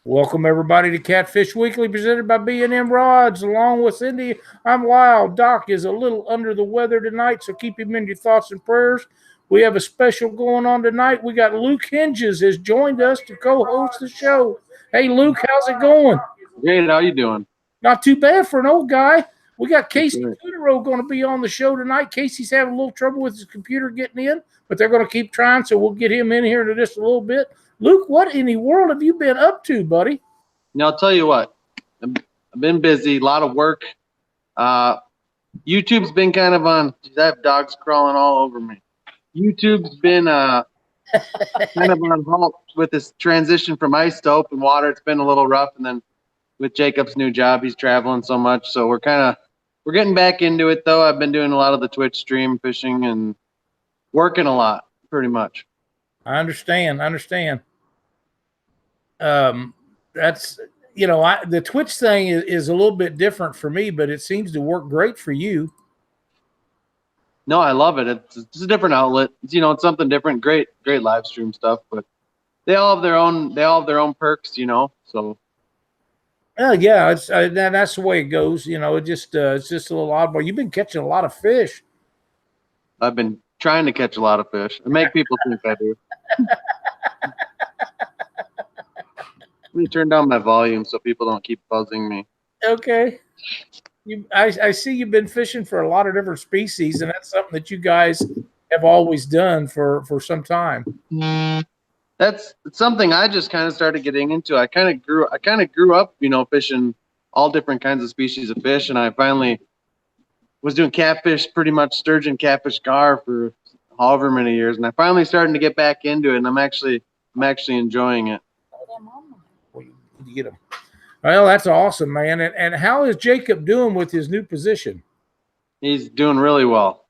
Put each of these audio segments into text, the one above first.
Welcome, everybody, to Catfish Weekly, presented by B&M Rods. Along with Cindy, I'm Lyle. Doc is a little under the weather tonight, so keep him in your thoughts and prayers. We have a special going on tonight. We got Luke Hinges has joined us to co-host the show. Hey, Luke, how's it going? Great. How you doing? Not too bad for an old guy. We got Casey Tutorow going to be on the show tonight. Casey's having a little trouble with his computer getting in, but they're going to keep trying, so we'll get him in here in just a little bit. Luke, what in the world have you been up to, buddy? Now, I'll tell you what. I've been busy, a lot of work. YouTube's been kind of on. I have dogs crawling all over me. YouTube's been kind of on halt with this transition from ice to open water. It's been a little rough, and then with Jacob's new job, he's traveling so much, so we're getting back into it, though. I've been doing a lot of the Twitch stream, fishing, and working a lot, pretty much. I understand. That's, the Twitch thing is a little bit different for me, but it seems to work great for you. No, I love it. It's a different outlet. It's something different. Great live stream stuff, but they all have their own perks, so. Yeah, that's the way it goes. It's just a little odd, but you've been catching a lot of fish. I've been trying to catch a lot of fish and make people think I do. Let me turn down my volume so people don't keep buzzing me. Okay. I see you've been fishing for a lot of different species, and that's something that you guys have always done for some time. That's something I just kind of started getting into. I kind of grew up, fishing all different kinds of species of fish, and I finally was doing catfish, pretty much sturgeon, catfish, gar for however many years, and I finally starting to get back into it, and I'm actually enjoying it. You get him. Well, that's awesome, man. And how is Jacob doing with his new position? He's doing really well.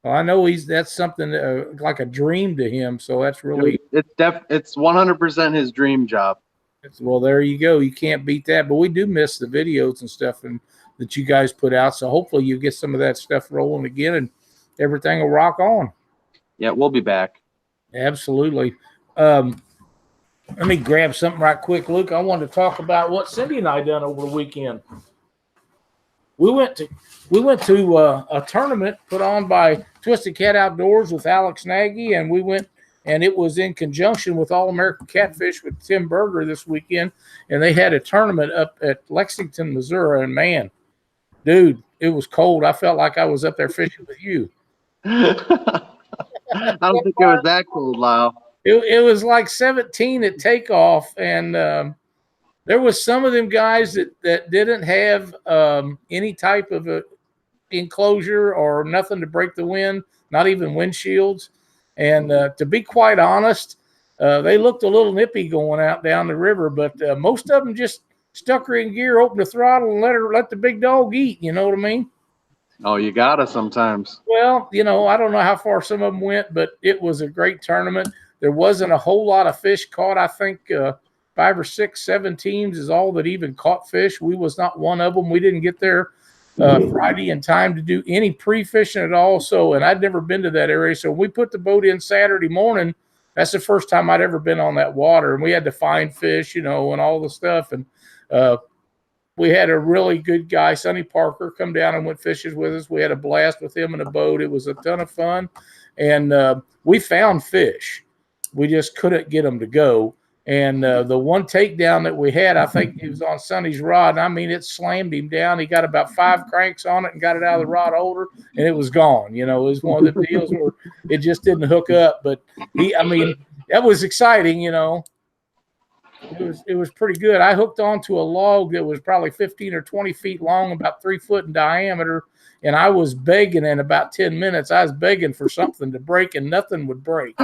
Well, I know that's something like a dream to him. So that's really it's 100% his dream job. Well, there you go. You can't beat that. But we do miss the videos and stuff and that you guys put out. So hopefully you get some of that stuff rolling again and everything will rock on. Yeah, we'll be back. Absolutely. Let me grab something right quick, Luke. I wanted to talk about what Cindy and I done over the weekend. We went to a tournament put on by Twisted Cat Outdoors with Alex Nagy, and we went, and it was in conjunction with All American Catfish with Tim Berger this weekend, and they had a tournament up at Lexington, Missouri, and man, dude, it was cold. I felt like I was up there fishing with you. I don't think it was that cold, Lyle. It was like 17 at takeoff, and there was some of them guys that didn't have any type of a enclosure or nothing to break the wind, not even windshields. And to be quite honest, they looked a little nippy going out down the river, but most of them just stuck her in gear, opened the throttle, and let the big dog eat. You know what I mean? Oh, you gotta sometimes. Well, I don't know how far some of them went, but it was a great tournament. There wasn't a whole lot of fish caught. I think 5 or 6, 7 teams is all that even caught fish. We was not one of them. We didn't get there Friday in time to do any pre-fishing at all. So, and I'd never been to that area. So we put the boat in Saturday morning. That's the first time I'd ever been on that water. And we had to find fish, and all the stuff. And we had a really good guy, Sonny Parker, come down and went fishing with us. We had a blast with him in a boat. It was a ton of fun. And we found fish. We just couldn't get them to go. And the one takedown that we had, I think it was on Sonny's rod. And I mean, it slammed him down. He got about 5 cranks on it and got it out of the rod holder, and it was gone. It was one of the deals where it just didn't hook up. But that was exciting, It was pretty good. I hooked onto a log that was probably 15 or 20 feet long, about 3 foot in diameter. And I was begging in about 10 minutes. I was begging for something to break, and nothing would break.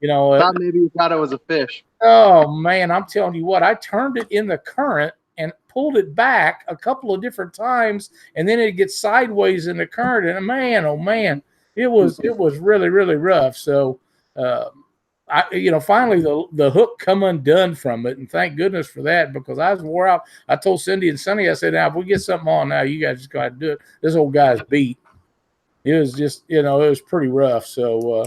Thought maybe you thought it was a fish. Oh man, I'm telling you what, I turned it in the current and pulled it back a couple of different times, and then it gets sideways in the current, and man, oh man, it was really, really rough. So finally the hook come undone from it, and thank goodness for that, because I was wore out. I told Cindy and Sonny, I said, now if we get something on now, you guys just gotta do it. This old guy's beat. It was just, it was pretty rough. So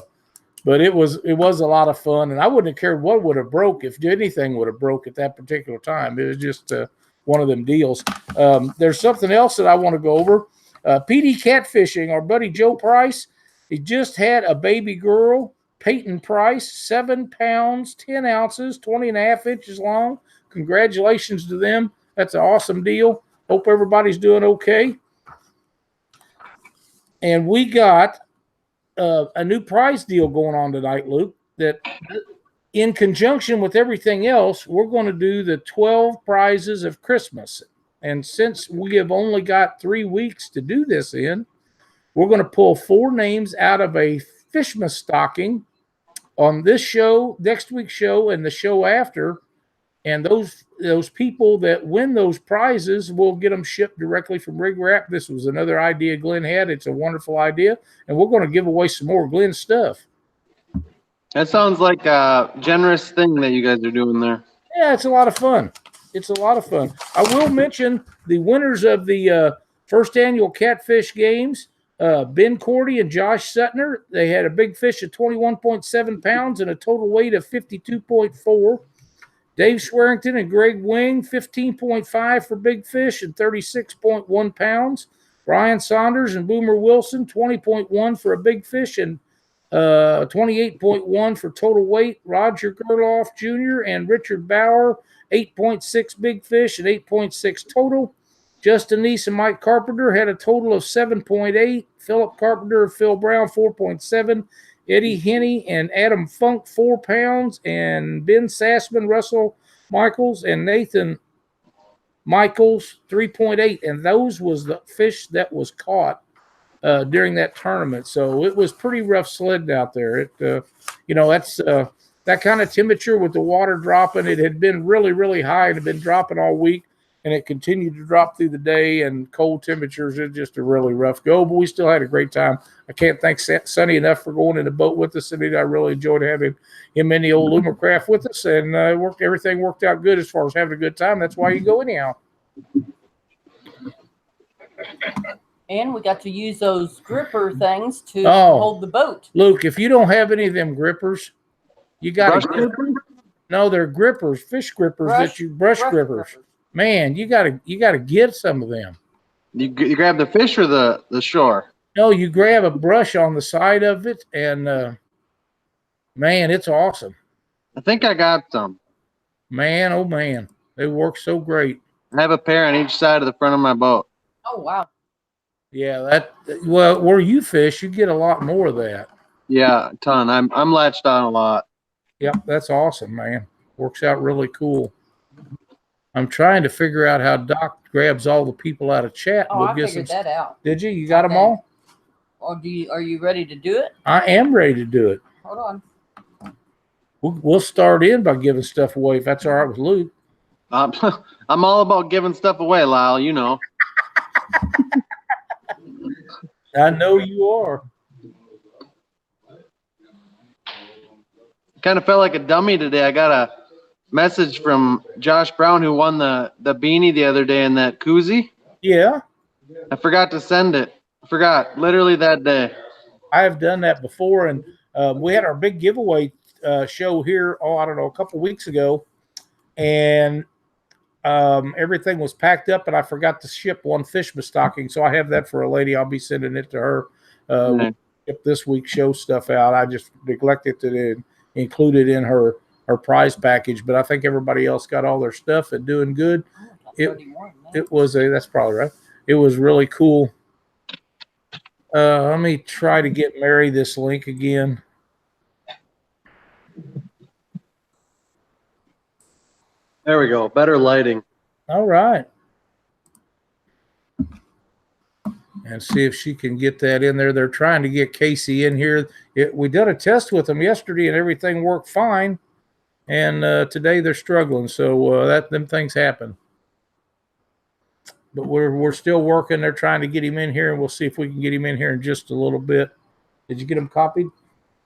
But it was a lot of fun, and I wouldn't have cared what would have broke if anything would have broke at that particular time. It was just one of them deals. There's something else that I want to go over. PD Catfishing, our buddy Joe Price, he just had a baby girl, Peyton Price, 7 pounds, 10 ounces, 20.5 inches long. Congratulations to them. That's an awesome deal. Hope everybody's doing okay. And we got a new prize deal going on tonight, Luke, that in conjunction with everything else, we're going to do the 12 prizes of Christmas. And since we have only got 3 weeks to do this in, we're going to pull 4 names out of a Fishmas stocking on this show, next week's show, and the show after. And those people that win those prizes will get them shipped directly from RIGRAP. This was another idea Glenn had. It's a wonderful idea. And we're going to give away some more Glenn stuff. That sounds like a generous thing that you guys are doing there. Yeah, it's a lot of fun. It's a lot of fun. I will mention the winners of the first annual Catfish Games, Ben Cordy and Josh Sutner. They had a big fish of 21.7 pounds and a total weight of 52.4. Dave Swearington and Greg Wing, 15.5 for big fish and 36.1 pounds. Brian Saunders and Boomer Wilson, 20.1 for a big fish and 28.1 for total weight. Roger Gerloff Jr. and Richard Bauer, 8.6 big fish and 8.6 total. Justin Neese and Mike Carpenter had a total of 7.8. Philip Carpenter and Phil Brown, 4.7. Eddie Henney and Adam Funk, 4 pounds. And Ben Sassman, Russell Michaels, and Nathan Michaels, 3.8. And those was the fish that was caught during that tournament. So it was pretty rough sledding out there. That's that kind of temperature with the water dropping. It had been really, really high and had been dropping all week. And it continued to drop through the day, and cold temperatures. It's just a really rough go, but we still had a great time. I can't thank Sonny enough for going in the boat with us, and I really enjoyed having him in the old Lumacraft with us, and everything worked out good as far as having a good time. That's why you go anyhow. And we got to use those gripper things to hold the boat. Luke, if you don't have any of them grippers, you got to. No, they're grippers, fish grippers brush grippers. Man, you gotta get some of them. You grab the fish or the shore? No, you grab a brush on the side of it, and man, it's awesome. I think I got some. Man, oh man, they work so great. I have a pair on each side of the front of my boat. Oh wow. Yeah, where you fish, you get a lot more of that. Yeah, a ton. I'm latched on a lot. Yep, that's awesome, man. Works out really cool. I'm trying to figure out how Doc grabs all the people out of chat. I figured that out. Did you? You got them all? Or are you ready to do it? I am ready to do it. Hold on. We'll start in by giving stuff away if that's all right with Luke. I'm all about giving stuff away, Lyle. You know. I know you are. Kind of felt like a dummy today. I got a message from Josh Brown, who won the beanie the other day in that koozie. Yeah. I forgot to send it. I forgot literally that day. I have done that before, and we had our big giveaway show here, I don't know, a couple weeks ago, and everything was packed up, and I forgot to ship one Fishmas stocking, so I have that for a lady. I'll be sending it to her. We'll ship this week's show stuff out. I just neglected to include it in her prize package, but I think everybody else got all their stuff and doing good. It was that's probably right. It was really cool. Let me try to get Mary this link again. There we go. Better lighting. All right. And see if she can get that in there. They're trying to get Casey in here. We did a test with them yesterday, and everything worked fine. And today they're struggling, so them things happen. But we're still working. They're trying to get him in here, and we'll see if we can get him in here in just a little bit. Did you get him copied?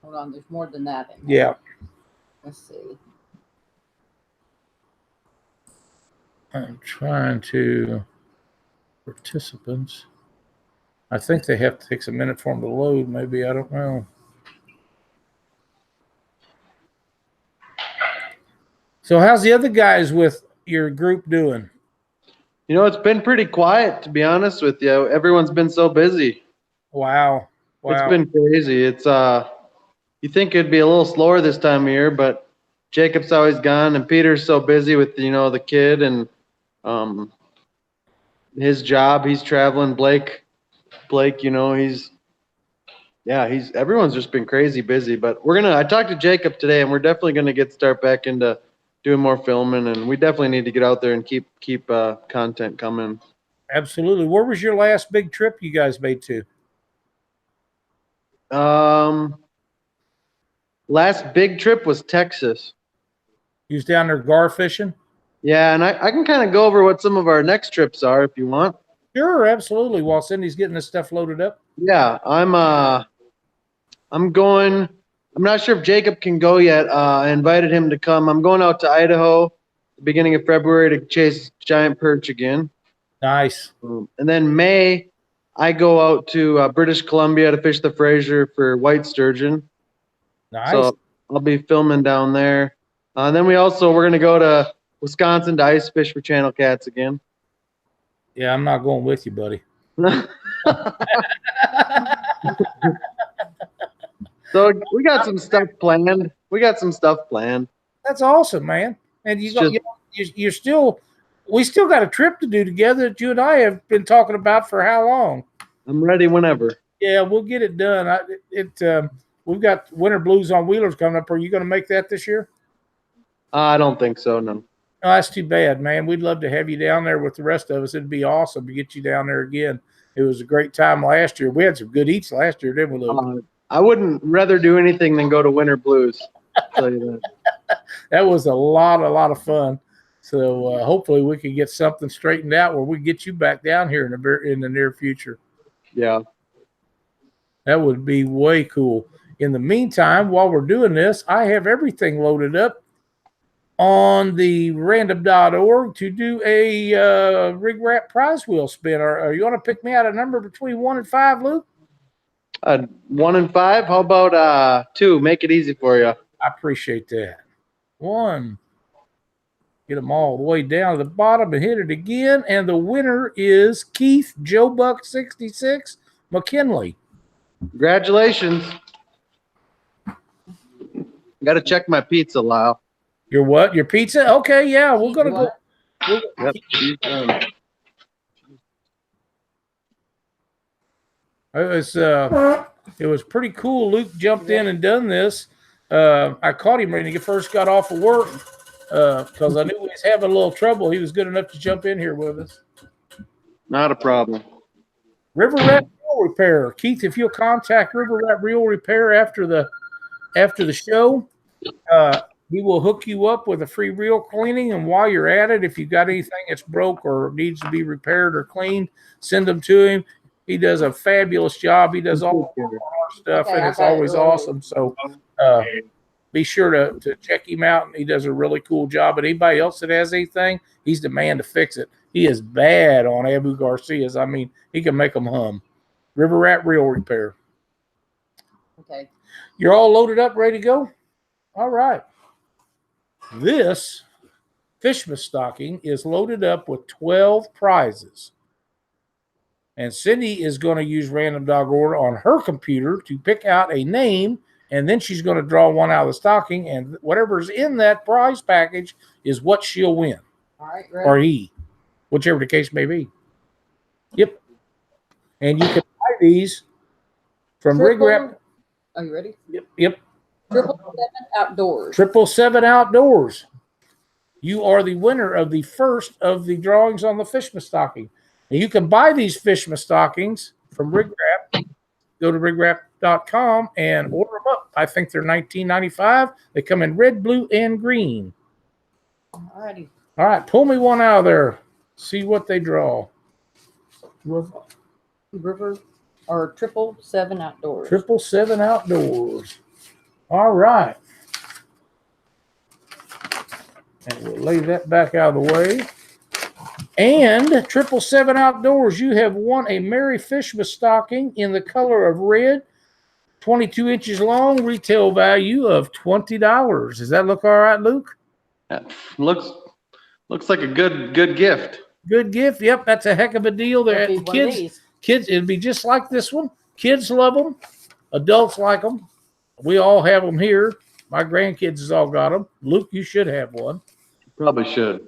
Hold on, there's more than that in there. Yeah. Let's see. I'm trying to participants. I think they have to take a minute for them to load. Maybe, I don't know. So how's the other guys with your group doing? You know, it's been pretty quiet, to be honest with you. Everyone's been so busy. Wow. It's been crazy. It's you think it'd be a little slower this time of year, but Jacob's always gone, and Peter's so busy with the kid and his job. He's traveling. Blake, he's everyone's just been crazy busy. But I talked to Jacob today, and we're definitely gonna start back into doing more filming, and we definitely need to get out there and keep content coming. Absolutely. Where was your last big trip you guys made to? Last big trip was Texas. You was down there gar fishing? Yeah, and I can kind of go over what some of our next trips are if you want. Sure, absolutely. While Cindy's getting this stuff loaded up. Yeah, I'm going. I'm not sure if Jacob can go yet. I invited him to come. I'm going out to Idaho the beginning of February to chase giant perch again. Nice. And then May, I go out to British Columbia to fish the Fraser for white sturgeon. Nice. So I'll be filming down there. And then we're going to go to Wisconsin to ice fish for channel cats again. Yeah, I'm not going with you, buddy. So we got some stuff planned. That's awesome, man. And we still got a trip to do together that you and I have been talking about for how long? I'm ready whenever. Yeah, we'll get it done. We've got Winter Blues on Wheelers coming up. Are you going to make that this year? I don't think so, no. Oh, that's too bad, man. We'd love to have you down there with the rest of us. It'd be awesome to get you down there again. It was a great time last year. We had some good eats last year, didn't we, Luke? I wouldn't rather do anything than go to Winter Blues. I'll tell you that. That was a lot of fun. So hopefully we can get something straightened out where we get you back down here in the near future. Yeah. That would be way cool. In the meantime, while we're doing this, I have everything loaded up on the random.org to do a RIGRAP Prize wheel spin. Are you going to pick me out a number between 1 and 5, Luke? 1 and 5? How about 2? Make it easy for you. I appreciate that. 1. Get them all the way down to the bottom and hit it again. And the winner is Keith Joe Buck 66 McKinley. Congratulations. Got to check my pizza, Lyle. Your what? Your pizza? Okay, yeah. We're going to go. Yep. It was pretty cool. Luke jumped in and done this. I caught him when he first got off of work because I knew he was having a little trouble. He was good enough to jump in here with us. Not a problem. River Rat Reel Repair. Keith, if you'll contact River Rat Reel Repair after the show, he will hook you up with a free reel cleaning. And while you're at it, if you've got anything that's broke or needs to be repaired or cleaned, send them to him. He does a fabulous job. He does all our stuff, and it's always awesome. So be sure to check him out. And he does a really cool job. And anybody else that has anything, he's the man to fix it. He is bad on Abu Garcias. I mean, he can make them hum. River Rat Reel Repair. Okay. You're all loaded up, ready to go? All right. This Fishmas stocking is loaded up with 12 prizes. And Cindy is going to use random.org on her computer to pick out a name, and then she's going to draw one out of the stocking, and whatever's in that prize package is what she'll win. All right, ready? Or he, whichever the case may be. Yep. And you can buy these from RIGRAP. Are you ready? Yep. 777 Outdoors. 777 Outdoors. You are the winner of the first of the drawings on the Fishmas stocking. And you can buy these Fishmas stockings from RIGRAP. Go to rigrap.com and order them up. I think they're $19.95. They come in red, blue, and green. All righty. All right, pull me one out of there. See what they draw. River or 777 Outdoors. 777 Outdoors. All right. And we'll lay that back out of the way. And 777 Outdoors, you have won a Merry Fishmas stocking in the color of red, 22 inches long, retail value of $20. Does that look all right, Luke? Looks like a good gift. Good gift. Yep, that's a heck of a deal there. Kids, it'd be just like this one. Kids love them. Adults like them. We all have them here. My grandkids has all got them. Luke, you should have one. Probably should.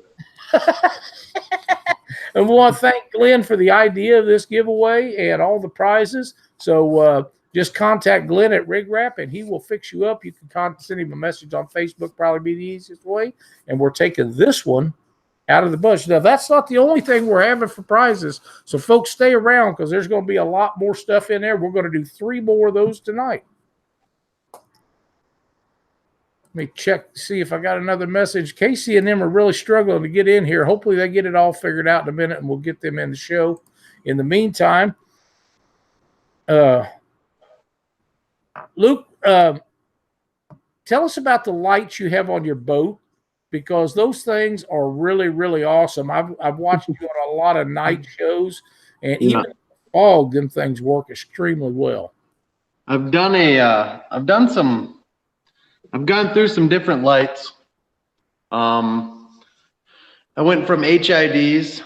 And we want to thank Glenn for the idea of this giveaway and all the prizes. So just contact Glenn at RIGRAP and he will fix you up. You can send him a message on Facebook, probably be the easiest way. And we're taking this one out of the bunch. Now, that's not the only thing we're having for prizes. So, folks, stay around because there's going to be a lot more stuff in there. We're going to do 3 more of those tonight. Let me check to see if I got another message. Casey and them are really struggling to get in here. Hopefully they get it all figured out in a minute and we'll get them in the show. In the meantime, Luke, tell us about the lights you have on your boat because those things are really, really awesome. I've watched you on a lot of night shows and even in the fog, them things work extremely well. I've gone through some different lights. I went from HIDs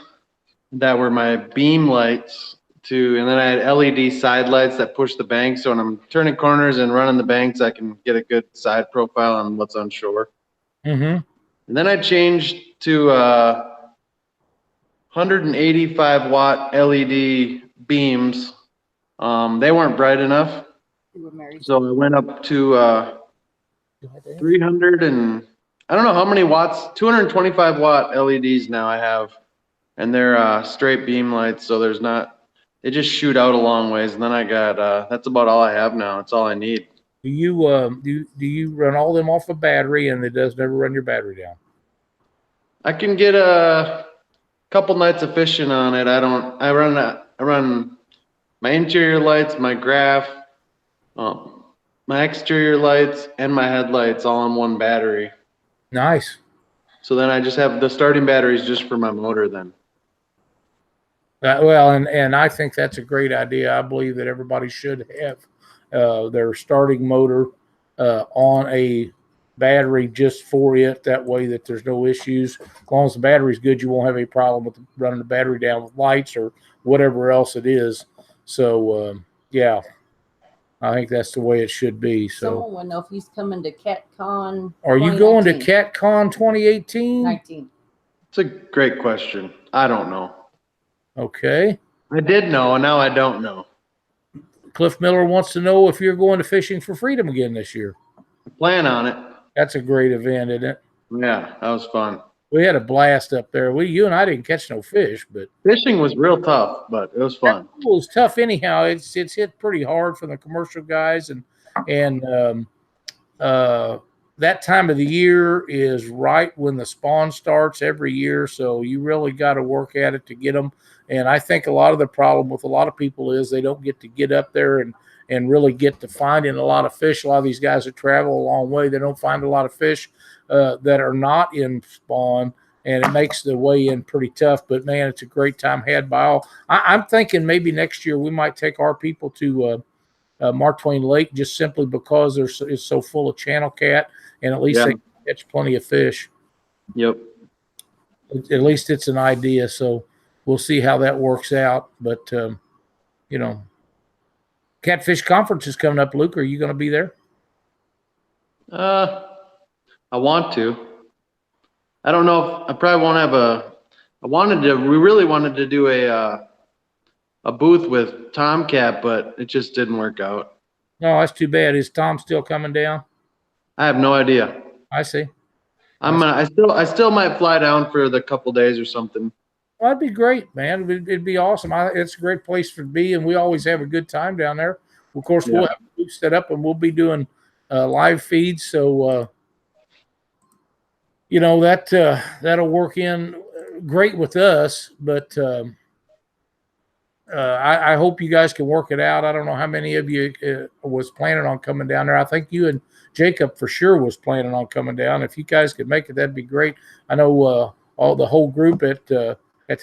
that were my beam lights and then I had LED side lights that push the bank. So when I'm turning corners and running the banks, I can get a good side profile on what's on shore. And then I changed to 185 watt LED beams. They weren't bright enough. So I went up to 300 and I don't know how many watts, 225 watt LEDs now I have, and they're straight beam lights, so they just shoot out a long ways. And then I got that's about all I have now. That's all I need. Do you run all them off a battery and it does never run your battery down? I can get a couple nights of fishing on it. I run my interior lights, my graph, my exterior lights and my headlights all on one battery. Nice. So then I just have the starting batteries just for my motor then. Well, and I think that's a great idea. I believe that everybody should have their starting motor on a battery just for it. That way that there's no issues. As long as the battery's good, you won't have any problem with running the battery down with lights or whatever else it is. So, yeah. I think that's the way it should be. So, someone want to know if he's coming to CatCon. Are you going to CatCon 2018? 19. It's a great question. I don't know. Okay. I did know, and now I don't know. Cliff Miller wants to know if you're going to Fishing for Freedom again this year. I plan on it. That's a great event, isn't it? Yeah, that was fun. We had a blast up there. You and I didn't catch no fish, but fishing was real tough, but it was fun. It was tough anyhow. It's hit pretty hard for the commercial guys, and that time of the year is right when the spawn starts every year. So you really got to work at it to get them. And I think a lot of the problem with a lot of people is they don't get to get up there and really get to finding a lot of fish. A lot of these guys that travel a long way, they don't find a lot of fish that are not in spawn, and it makes the way in pretty tough. But, man, it's a great time had by all. I'm thinking maybe next year we might take our people to Mark Twain Lake just simply because it's so full of channel cat, and at least they can catch plenty of fish. Yep. At least it's an idea, so we'll see how that works out. But, Catfish Conference is coming up. Luke, are you going to be there? I want to. I don't know if I probably won't have we really wanted to do a booth with Tomcat, but it just didn't work out. No, that's too bad. Is Tom still coming down? I have no idea. I see. I still might fly down for the couple days or something. Well, that'd be great, man. It'd be awesome. It's a great place to be, and we always have a good time down there. Of course, we'll have a booth set up, and we'll be doing live feeds. So, that'll work in great with us. But I hope you guys can work it out. I don't know how many of you was planning on coming down there. I think you and Jacob for sure was planning on coming down. If you guys could make it, that'd be great. I know the whole group at the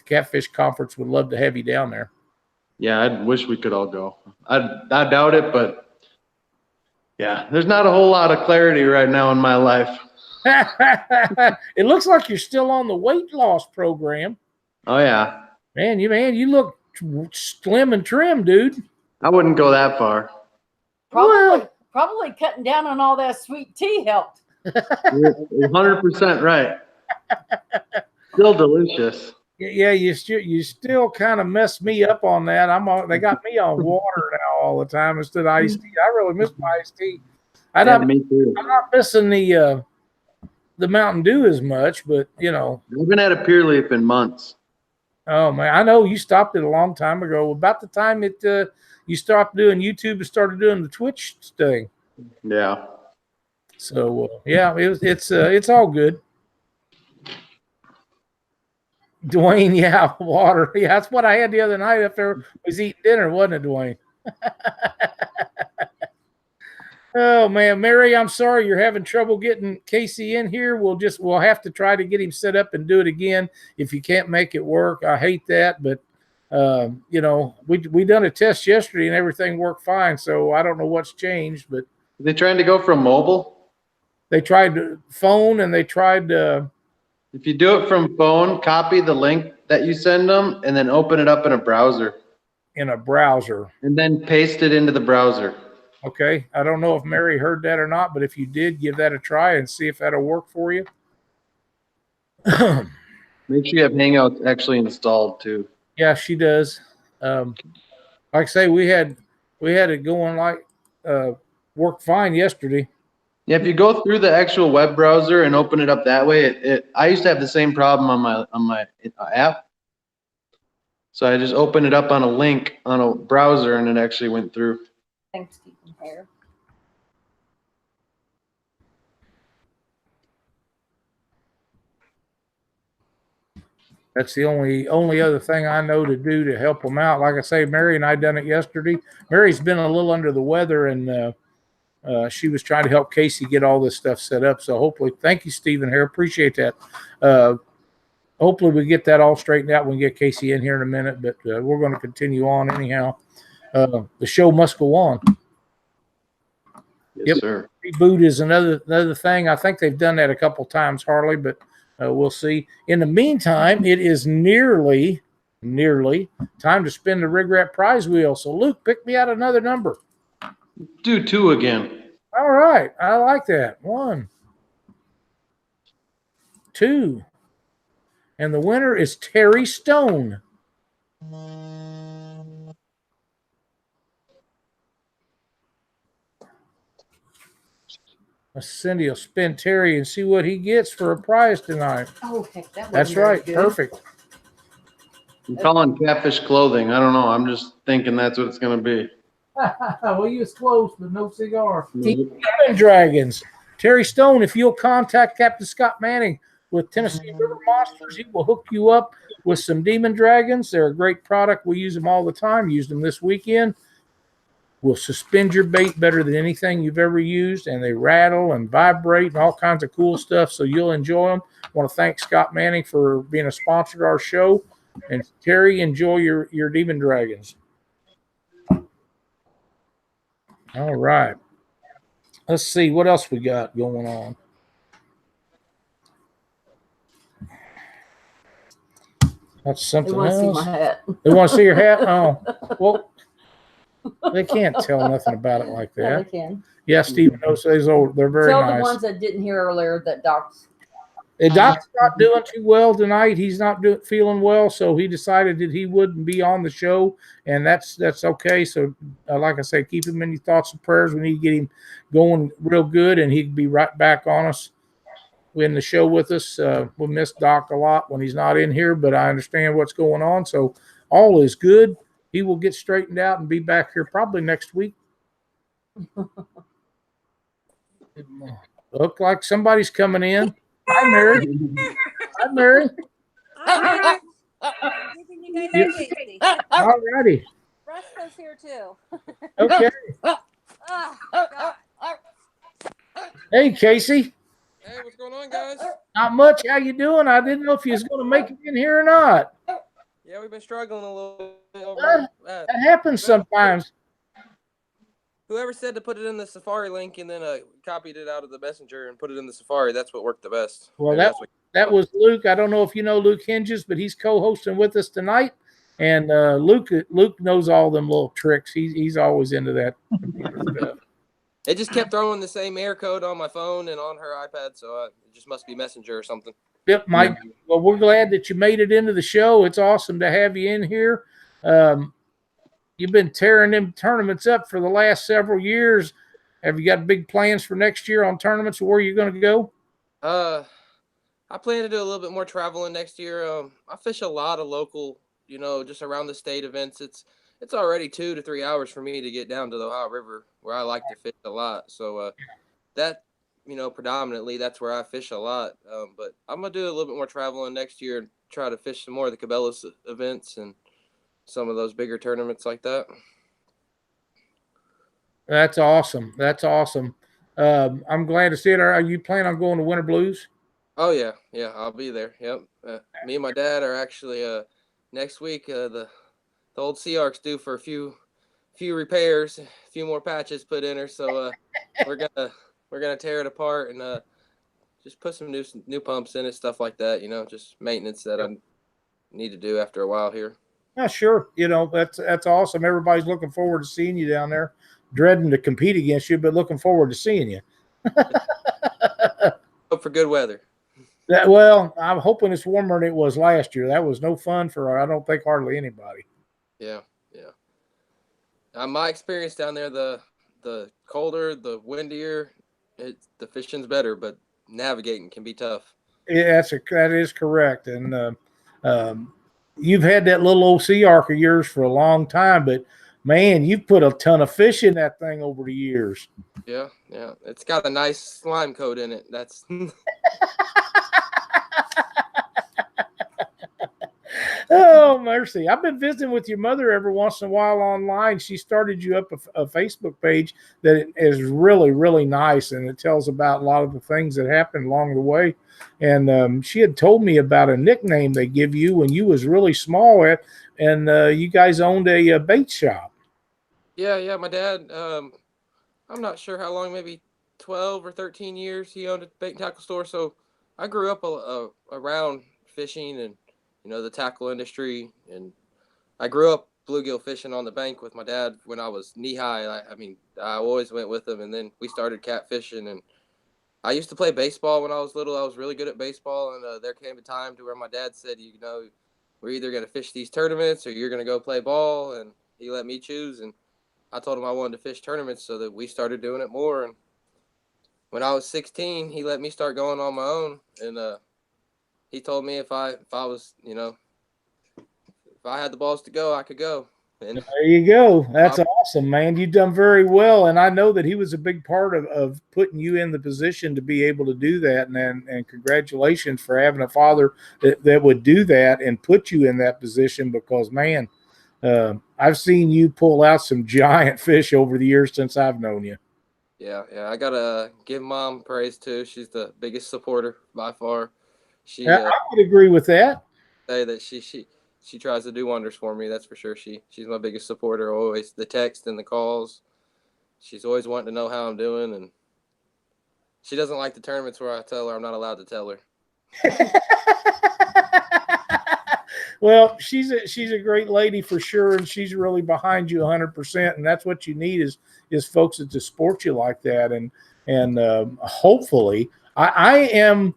Catfish Conference would love to have you down there. Yeah, I wish we could all go. I doubt it, but yeah, there's not a whole lot of clarity right now in my life. It looks like you're still on the weight loss program. Oh yeah. Man, you look slim and trim, dude. I wouldn't go that far. Probably cutting down on all that sweet tea helped. You're 100% right. Still delicious. Yeah, you still kind of mess me up on that. They got me on water now all the time instead of iced tea. I really miss my iced tea. Me too. I'm not missing the Mountain Dew as much, but I haven't had a Pure Leaf in months. Oh man, I know you stopped it a long time ago. About the time you stopped doing YouTube and started doing the Twitch thing. Yeah. So yeah, it's all good. Dwayne, yeah, water. Yeah, that's what I had the other night after I was eating dinner, wasn't it, Dwayne? Oh man, Mary, I'm sorry you're having trouble getting Casey in here. We'll have to try to get him set up and do it again if you can't make it work. I hate that, but we done a test yesterday and everything worked fine. So I don't know what's changed, but are they trying to go from mobile? They tried phone and they tried. If you do it from phone, copy the link that you send them and then open it up in a browser. In a browser. And then paste it into the browser. Okay. I don't know if Mary heard that or not, but if you did, give that a try and see if that'll work for you. Make sure you have Hangouts actually installed too. Yeah, she does. Like I say, we had it going worked fine yesterday. Yeah, if you go through the actual web browser and open it up that way, I used to have the same problem on my app. So I just opened it up on a link on a browser and it actually went through. Thanks, Stephen Hare. That's the only other thing I know to do to help them out. Like I say, Mary and I done it yesterday. Mary's been a little under the weather and she was trying to help Casey get all this stuff set up. So hopefully, thank you, Stephen Hare. Appreciate that. Hopefully we get that all straightened out. We can get Casey in here in a minute, but we're going to continue on anyhow. The show must go on. Yes, sir. Reboot is another thing. I think they've done that a couple times, Harley, but we'll see. In the meantime, it is nearly time to spin the RIGRAP Prize wheel. So Luke, pick me out another number. Do 2 again. All right. I like that. 1, 2. And the winner is Terry Stone. Cindy will spin Terry and see what he gets for a prize tonight. Oh, heck, that's right. Good. Perfect. I'm calling Catfish clothing. I don't know. I'm just thinking that's what it's going to be. Well, you was close, but no cigar. Demon Dragons. Terry Stone, if you'll contact Captain Scott Manning with Tennessee River Monsters, he will hook you up with some Demon Dragons. They're a great product. We use them all the time. Used them this weekend. Will suspend your bait better than anything you've ever used, and they rattle and vibrate and all kinds of cool stuff, so you'll enjoy them. I want to thank Scott Manning for being a sponsor of our show. And Terry, enjoy your Demon Dragons. All right. Let's see what else we got going on. That's something else. They want to see my hat. They want to see your hat? Oh, well, they can't tell nothing about it like that. Yeah, they can. Yeah, Stephen knows those old. They're very nice. Tell the ones that didn't hear earlier that Doc's. Doc's not doing too well tonight. He's not feeling well, so he decided that he wouldn't be on the show, and that's okay. So, like I say, keep him in your thoughts and prayers. We need to get him going real good, and he'd be right back on us in the show with us. We miss Doc a lot when he's not in here, but I understand what's going on, so all is good. He will get straightened out and be back here probably next week. Look like somebody's coming in. Hi, Mary. Hi, Mary. All righty. Rusto's here too. Okay. Oh, God. Hey, Casey. Hey, what's going on, guys? Not much. How you doing? I didn't know if you was going to make it in here or not. Yeah, we've been struggling a little bit over That happens sometimes. whoever said to put it in the Safari link and then copied it out of the messenger and put it in the Safari, that's what worked the best. Well, Maybe that was Luke. I don't know if you know Luke Hinges, but he's co-hosting with us tonight. And Luke knows all them little tricks. He's always into that computer stuff. It just kept throwing the same error code on my phone and on her iPad, so it just must be Messenger or something. Yep, Mike. Well, we're glad that you made it into the show. It's awesome to have you in here. You've been tearing them tournaments up for the last several years. Have you got big plans for next year on tournaments? Where are you going to go? I plan to do a little bit more traveling next year. I fish a lot of local, just around the state events. It's already 2 to 3 hours for me to get down to the Ohio River, where I like to fish a lot. So that, predominantly that's where I fish a lot. But I'm gonna do a little bit more traveling next year and try to fish some more of the Cabela's events and some of those bigger tournaments like that. That's awesome. That's awesome. I'm glad to see it. Are you planning on going to Winter Blues? Oh yeah, I'll be there. Yep. Me and my dad are actually next week. The old Sea Arc's due for a few repairs, a few more patches put in her. So we're gonna tear it apart and just put some new pumps in it, stuff like that. Just maintenance that I need to do after a while here. Yeah, sure. That's awesome. Everybody's looking forward to seeing you down there. Dreading to compete against you, but looking forward to seeing you. Hope for good weather. Well, I'm hoping it's warmer than it was last year. That was no fun for, I don't think, hardly anybody. Yeah. My experience down there, the colder, the windier, the fishing's better, but navigating can be tough. Yeah, that is correct. And you've had that little old Sea Arc of yours for a long time, but man, you've put a ton of fish in that thing over the years. Yeah. It's got a nice slime coat in it. That's Oh, mercy. I've been visiting with your mother every once in a while online. She started you up a Facebook page that is really, really nice, and it tells about a lot of the things that happened along the way. And she had told me about a nickname they give you when you was really small, and you guys owned a bait shop. Yeah. My dad, I'm not sure how long, maybe 12 or 13 years he owned a bait and tackle store. So I grew up around fishing and the tackle industry, and I grew up bluegill fishing on the bank with my dad when I was knee high. I always went with him, and then we started catfishing. And I used to play baseball when I was little. I was really good at baseball, and there came a time to where my dad said, we're either going to fish these tournaments or you're going to go play ball, and he let me choose. And I told him I wanted to fish tournaments, so that we started doing it more. And when I was 16, he let me start going on my own, and he told me if I was, if I had the balls to go, I could go. And there you go. That's awesome, man. You've done very well. And I know that he was a big part of putting you in the position to be able to do that. And congratulations for having a father that would do that and put you in that position, because, man, I've seen you pull out some giant fish over the years since I've known you. Yeah. I got to give Mom praise, too. She's the biggest supporter by far. I would agree with that. Say that she tries to do wonders for me. That's for sure. She's my biggest supporter. Always the text and the calls. She's always wanting to know how I'm doing, and she doesn't like the tournaments where I tell her I'm not allowed to tell her. Well, she's a great lady for sure, and she's really behind you 100%. And that's what you need is folks that just support you like that. And hopefully, I am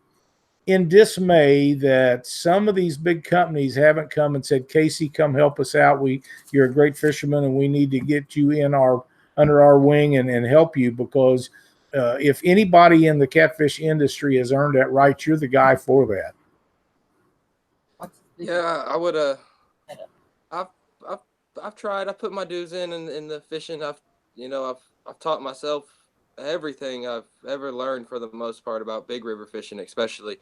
in dismay that some of these big companies haven't come and said, Casey, come help us out. You're a great fisherman, and we need to get you under our wing and help you, because if anybody in the catfish industry has earned that right, you're the guy for that. Yeah, I would. I've tried. I put my dues in the fishing. I've taught myself everything I've ever learned for the most part about big river fishing, especially.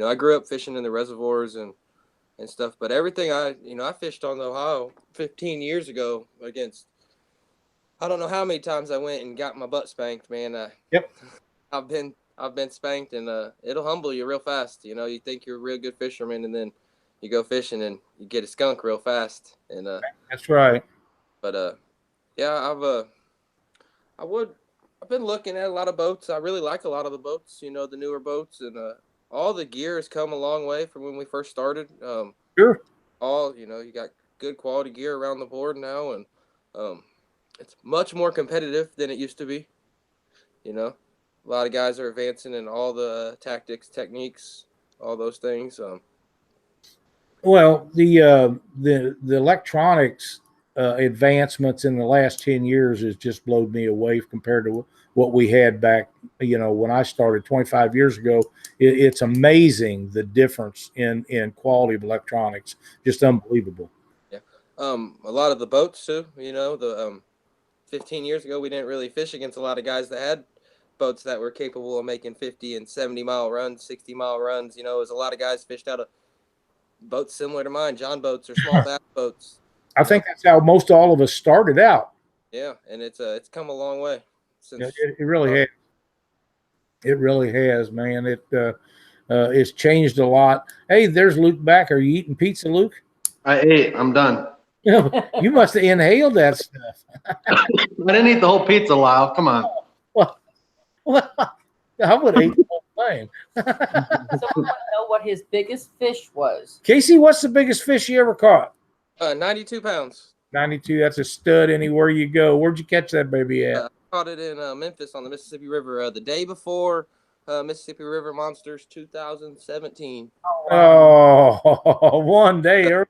I grew up fishing in the reservoirs and stuff, but everything I fished on the Ohio 15 years ago against, I don't know how many times I went and got my butt spanked, man. Yep. I've been spanked, and it'll humble you real fast. You think you're a real good fisherman, and then you go fishing and you get a skunk real fast. And that's right. But yeah, I've been looking at a lot of boats. I really like a lot of the boats, you know, the newer boats, and all the gear has come a long way from when we first started. Sure. You got good quality gear around the board now, and it's much more competitive than it used to be. You know, a lot of guys are advancing in all the tactics, techniques, all those things. Well, the electronics advancements in the last 10 years has just blown me away compared to what we had back, when I started 25 years ago. It's amazing the difference in quality of electronics, just unbelievable. Yeah. A lot of the boats too, the 15 years ago, we didn't really fish against a lot of guys that had boats that were capable of making 50 and 70-mile runs, 60-mile runs. You know, there's a lot of guys fished out of boats similar to mine, John boats or small bass boats. I think that's how most all of us started out. Yeah, and it's come a long way since. It really has. It really has, man. It's changed a lot. Hey, there's Luke back. Are you eating pizza, Luke? I ate. I'm done. You must have inhaled that stuff. I didn't eat the whole pizza, Lyle. Come on. Well, I would have ate the whole thing. Someone want to know what his biggest fish was. Casey, what's the biggest fish you ever caught? 92 pounds. 92. That's a stud anywhere you go. Where'd you catch that baby at? I caught it in Memphis on the Mississippi River the day before Mississippi River Monsters 2017. Oh, one day early.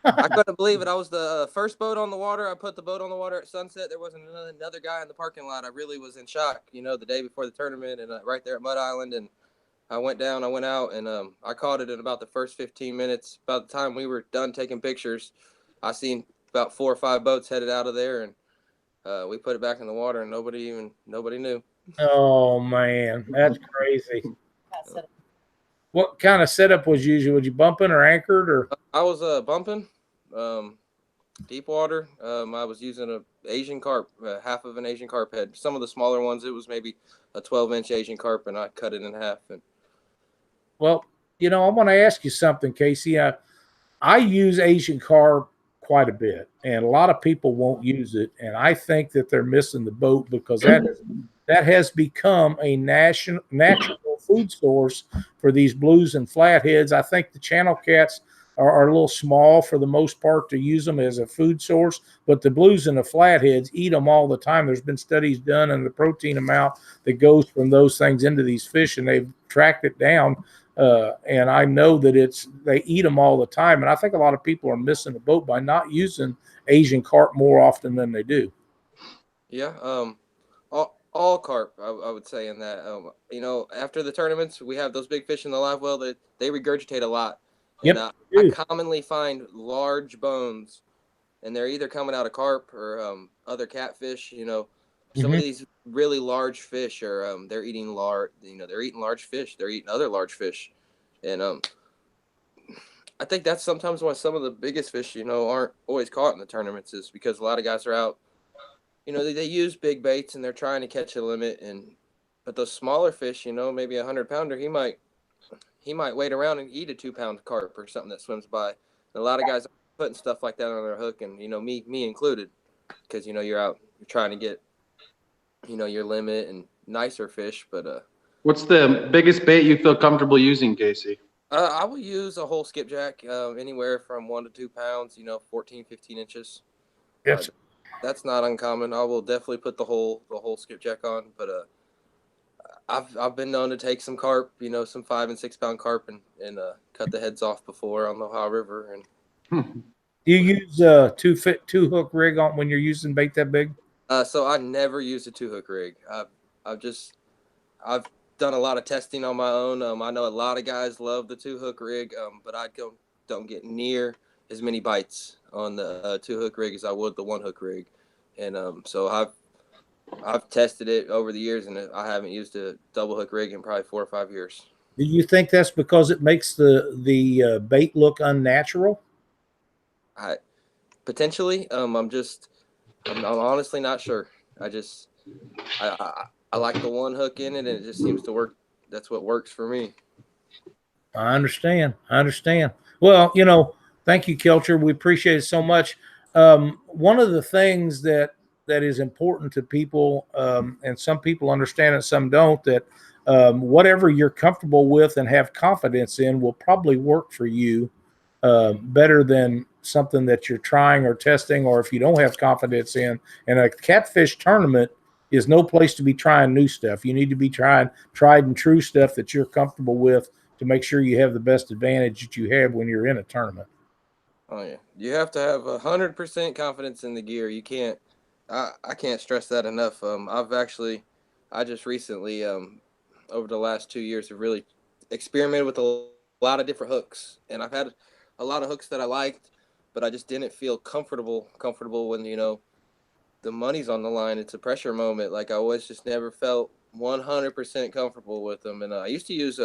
I couldn't believe it. I was the first boat on the water. I put the boat on the water at sunset. There wasn't another guy in the parking lot. I really was in shock, the day before the tournament, and right there at Mud Island. And I went down, I went out, and I caught it in about the first 15 minutes. About the time we were done taking pictures, I seen about 4 or 5 boats headed out of there, and we put it back in the water, and nobody knew. Oh, man, that's crazy. What kind of setup was usually? Was you bumping or anchored or? I was bumping, deep water. I was using an Asian carp, half of an Asian carp head. Some of the smaller ones, it was maybe a 12-inch Asian carp, and I cut it in half. Well, I want to ask you something, Casey. I use Asian carp quite a bit, and a lot of people won't use it, and I think that they're missing the boat because that has become a natural food source for these blues and flatheads. I think the channel cats are a little small for the most part to use them as a food source, but the blues and the flatheads eat them all the time. There's been studies done on the protein amount that goes from those things into these fish, and they've tracked it down. And I know that they eat them all the time. And I think a lot of people are missing the boat by not using Asian carp more often than they do. Yeah. All carp, I would say in that, after the tournaments, we have those big fish in the live well that they regurgitate a lot. Yep. And I commonly find large bones, and they're either coming out of carp or other catfish. Some of these really large fish are they're eating large. They're eating large fish. They're eating other large fish, and I think that's sometimes why some of the biggest fish, aren't always caught in the tournaments, is because a lot of guys are out. They use big baits and they're trying to catch a limit, but those smaller fish, maybe 100-pounder, he might wait around and eat a 2-pound carp or something that swims by. And a lot of guys are putting stuff like that on their hook, and me included, because you're out, you're trying to get your limit and nicer fish. But what's the biggest bait you feel comfortable using, Casey? I will use a whole skipjack, anywhere from 1 to 2 pounds, 14, 15 inches. Yes. That's not uncommon. I will definitely put the whole skipjack on, but I've been known to take some carp, some 5 and 6 pound carp, and cut the heads off before on the Ohio River. And do you use two hook rig on when you're using bait that big? So I never use a 2-hook rig. I've done a lot of testing on my own. I know a lot of guys love the 2-hook rig, but I don't get near as many bites on the 2-hook rig as I would the 1-hook rig. And so I've tested it over the years, and I haven't used a double hook rig in probably 4 or 5 years. Do you think that's because it makes the bait look unnatural? Potentially. I'm honestly not sure. I like the 1-hook in it, and it just seems to work. That's what works for me. I understand. Well, thank you, Kelcher. We appreciate it so much. One of the things that that is important to people, and some people understand it, some don't, that whatever you're comfortable with and have confidence in will probably work for you better than something that you're trying or testing, or if you don't have confidence in. And a catfish tournament is no place to be trying new stuff. You need to be trying tried and true stuff that you're comfortable with to make sure you have the best advantage that you have when you're in a tournament. Oh yeah, you have to have 100% confidence in the gear. You can't. I can't stress that enough. I just recently, over the last 2 years, have really experimented with a lot of different hooks, and I've had a lot of hooks that I liked, but I just didn't feel comfortable when the money's on the line. It's a pressure moment. Like I always just never felt 100% comfortable with them, and I used to use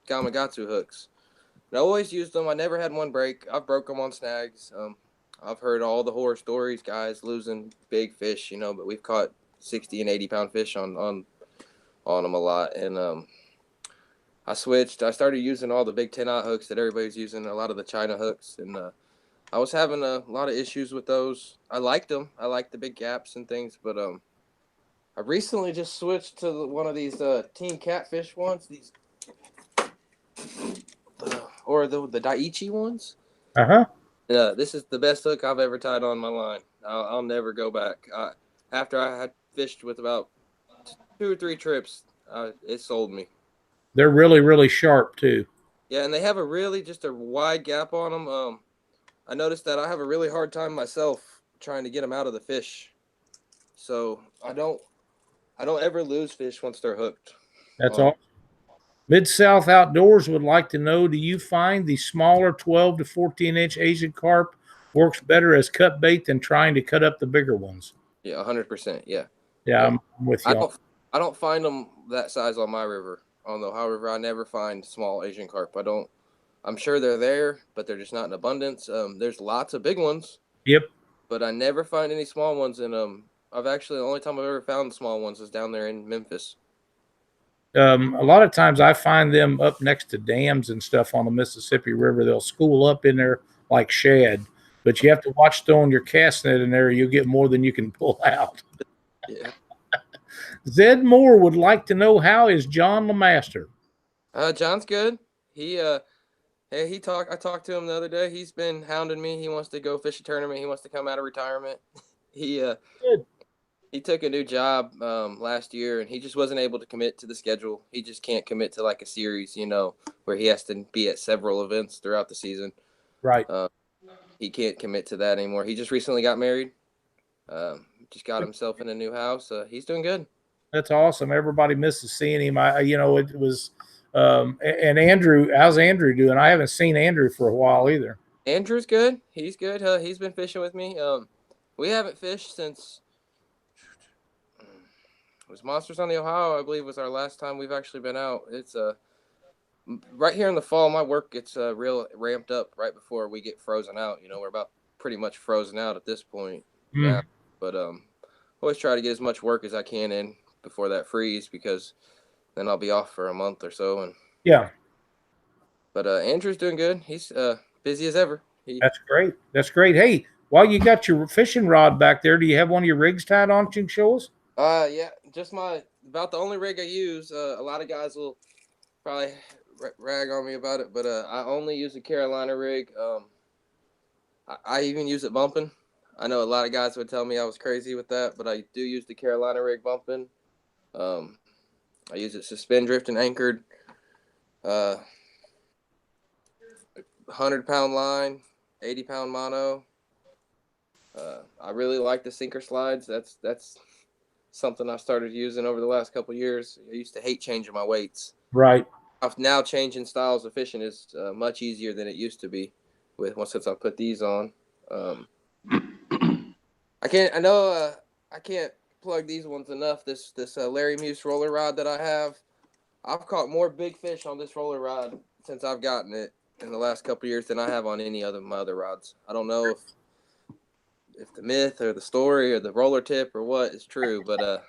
Gamakatsu hooks. And I always used them. I never had one break. I've broke them on snags. I've heard all the horror stories, guys losing big fish, but we've caught 60 and 80 pound fish on them a lot. And I switched. I started using all the big 10-aught hooks that everybody's using, a lot of the China hooks, and I was having a lot of issues with those. I liked them. I liked the big gaps and things, but I recently just switched to one of these Team Catfish ones. These. Or the Daiichi ones. This is the best hook I've ever tied on my line. I'll never go back. After I had fished with about 2 or 3 trips, it sold me. They're really, really sharp too. Yeah, and they have just a wide gap on them. I noticed that I have a really hard time myself trying to get them out of the fish. So I don't ever lose fish once they're hooked. That's all. Mid-South Outdoors would like to know, do you find the smaller 12 to 14-inch Asian carp works better as cut bait than trying to cut up the bigger ones? Yeah, 100%. Yeah. Yeah, I'm with you. I don't find them that size on my river. On the Ohio River, I never find small Asian carp. I'm sure they're there, but they're just not in abundance. There's lots of big ones. Yep. But I never find any small ones. And the only time I've ever found small ones is down there in Memphis. A lot of times I find them up next to dams and stuff on the Mississippi River. They'll school up in there like shad, but you have to watch throwing your cast net in there. You'll get more than you can pull out. Yeah. Zed Moore would like to know, how is John LeMaster? John's good. I talked to him the other day. He's been hounding me. He wants to go fish a tournament. He wants to come out of retirement. Good. He took a new job last year, and he just wasn't able to commit to the schedule. He just can't commit to like a series, where he has to be at several events throughout the season. Right. He can't commit to that anymore. He just recently got married. Just got himself in a new house. He's doing good. That's awesome. Everybody misses seeing him. It was and Andrew, how's Andrew doing? I haven't seen Andrew for a while either. Andrew's good. He's good. He's been fishing with me. We haven't fished since it was Monsters on the Ohio, I believe, was our last time we've actually been out. It's right here in the fall. My work gets real ramped up right before we get frozen out. We're about pretty much frozen out at this point. Yeah, but always try to get as much work as I can in before that freeze, because then I'll be off for a month or so. And yeah, but Andrew's doing good. He's busy as ever. That's great. That's great. Hey, while you got your fishing rod back there, do you have one of your rigs tied on? Can you show us? Yeah, just about the only rig I use. A lot of guys will probably rag on me about it, but I only use a Carolina rig. I even use it bumping. I know a lot of guys would tell me I was crazy with that, but I do use the Carolina rig bumping. I use it suspend, drift, and anchored. 100-pound line, 80-pound mono. I really like the sinker slides. That's something I started using over the last couple of years. I used to hate changing my weights. Right. Now changing styles of fishing is much easier than it used to be since I put these on. I can't plug these ones enough. This Larry Muse roller rod that I have, I've caught more big fish on this roller rod since I've gotten it in the last couple of years than I have on any of my other rods. I don't know if the myth or the story or the roller tip or what is true, but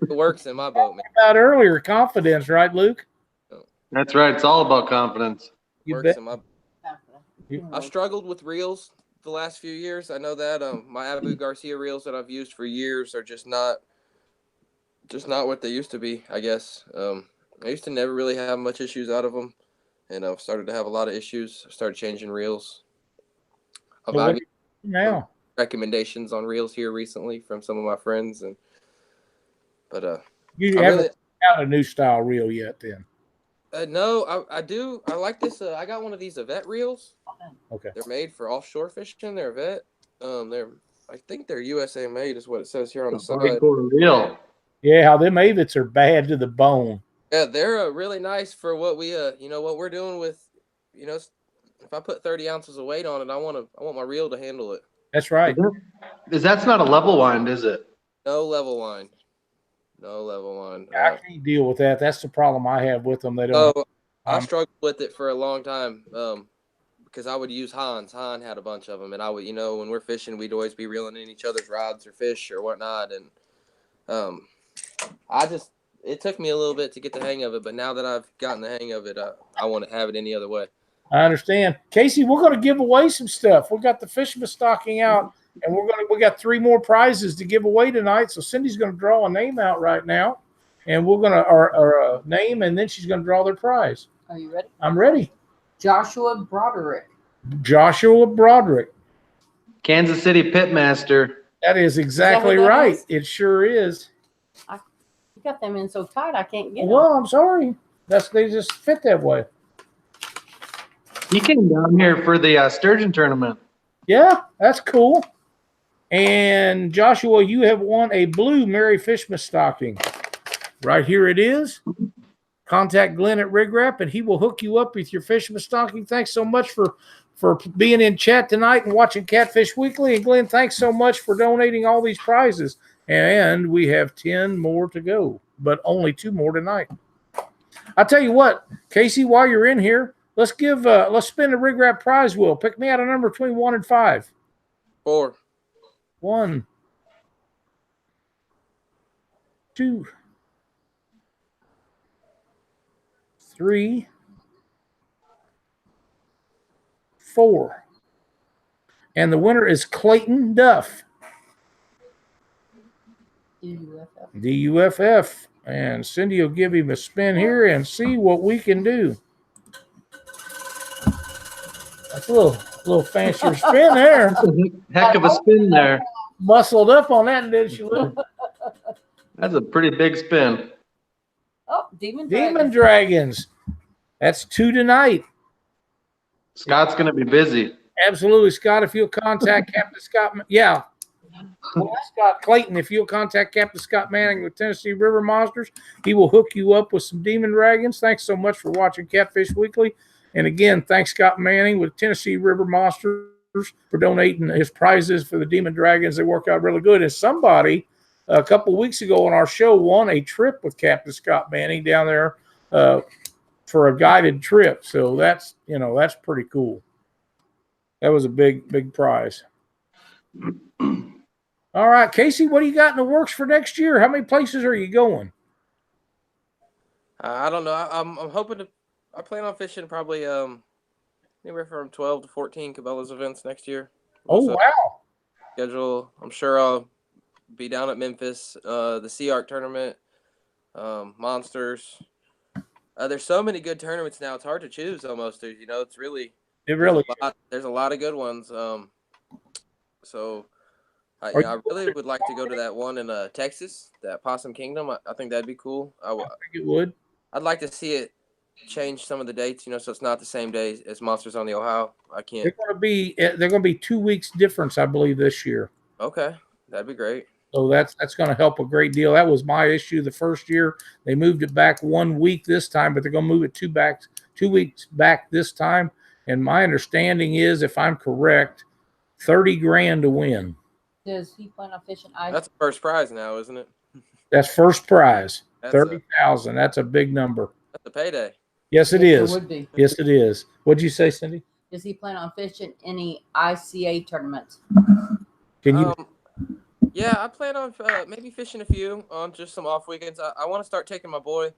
it works in my boat, man. About earlier, confidence, right, Luke? That's right. It's all about confidence. Works in my. I struggled with reels the last few years. I know that my Abu Garcia reels that I've used for years are just not what they used to be, I guess. I used to never really have much issues out of them, and I've started to have a lot of issues. I started changing reels. I've now recommendations on reels here recently from some of my friends, but you haven't got a new style reel yet, then? No, I do. I like this. I got one of these Yvette reels. Okay. They're made for offshore fishing. They're Yvette. I think they're USA made, is what it says here on the side. Reel. Yeah, how them Avets are bad to the bone. Yeah, they're really nice for what we what we're doing with, if I put 30 ounces of weight on it, I want my reel to handle it. That's right. That's not a level wind, is it? No level wind. No level wind. I can't deal with that. That's the problem I have with them. They don't. So I struggled with it for a long time because I would use Hans. Han had a bunch of them, and I would, when we're fishing, we'd always be reeling in each other's rods or fish or whatnot, and it took me a little bit to get the hang of it, but now that I've gotten the hang of it, I want to have it any other way. I understand. Casey, we're going to give away some stuff. We got the Fishmas stocking out, and we got 3 more prizes to give away tonight. So Cindy's going to draw a name out right now, and we're going to our name, and then she's going to draw their prize. Are you ready? I'm ready. Joshua Broderick. Joshua Broderick. Kansas City Pitmaster. That is exactly right. It sure is. You got them in so tight, I can't get them. Well, I'm sorry. They just fit that way. He came down here for the sturgeon tournament. Yeah, that's cool. And Joshua, you have won a blue Mary Fishmas stocking. Right here it is. Contact Glenn at RIGRAP, and he will hook you up with your Fishmas stocking. Thanks so much for being in chat tonight and watching Catfish Weekly. And Glenn, thanks so much for donating all these prizes. And we have 10 more to go, but only 2 more tonight. I'll tell you what, Casey, while you're in here, let's spin the RIGRAP prize wheel. Pick me out a number between 1 and 5. 4. 1, 2, 3, 4. And the winner is Clayton Duff. DUFF. And Cindy will give him a spin here and see what we can do. That's a little fancier spin there. Heck of a spin there. Muscled up on that, didn't she, Lou? That's a pretty big spin. Oh, Demon Dragons. That's 2 tonight. Scott's going to be busy. Absolutely, Scott. If you'll contact Captain Scott, Scott Clayton, if you'll contact Captain Scott Manning with Tennessee River Monsters, he will hook you up with some Demon Dragons. Thanks so much for watching Catfish Weekly. And again, thanks Scott Manning with Tennessee River Monsters for donating his prizes for the Demon Dragons. They work out really good. And somebody a couple weeks ago on our show won a trip with Captain Scott Manning down there for a guided trip. So that's pretty cool. That was a big prize. All right, Casey, what do you got in the works for next year? How many places are you going? I don't know. I'm hoping I plan on fishing probably anywhere from 12 to 14 Cabela's events next year. Oh, wow. Schedule. I'm sure I'll be down at Memphis, the Sea Arc tournament, Monsters. There's so many good tournaments now. It's hard to choose almost. It's really. There's a lot of good ones. So I really would like to go to that one in Texas, that Possum Kingdom. I think that'd be cool. I think it would. I'd like to see it change some of the dates, so it's not the same day as Monsters on the Ohio. I can't. They're going to be 2 weeks difference, I believe, this year. Okay, that'd be great. So that's going to help a great deal. That was my issue the first year. They moved it back 1 week this time, but they're going to move it 2 weeks back this time. And my understanding is, if I'm correct, $30,000 to win. Does he plan on fishing ice? That's the first prize now, isn't it? That's first prize. 30,000. That's a big number. That's a payday. Yes, it is. It would be. Yes, it is. What'd you say, Cindy? Does he plan on fishing any ICA tournaments? Can you? Yeah, I plan on maybe fishing a few on just some off weekends. I want to start taking my boy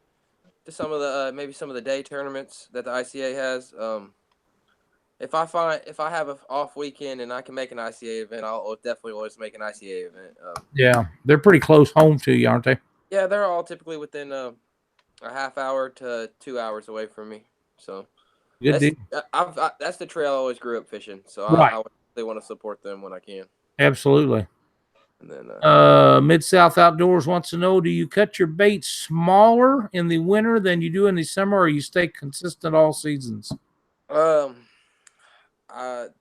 to some of the maybe some of the day tournaments that the ICA has. if I have an off weekend and I can make an ICA event, I'll definitely always make an ICA event. Yeah, they're pretty close home to you, aren't they? Yeah, they're all typically within a half hour to 2 hours away from me. So Good deal. that's the trail I always grew up fishing. So Right. I really want to support them when I can. Absolutely. And then Mid-South Outdoors wants to know, do you cut your bait smaller in the winter than you do in the summer, or you stay consistent all seasons?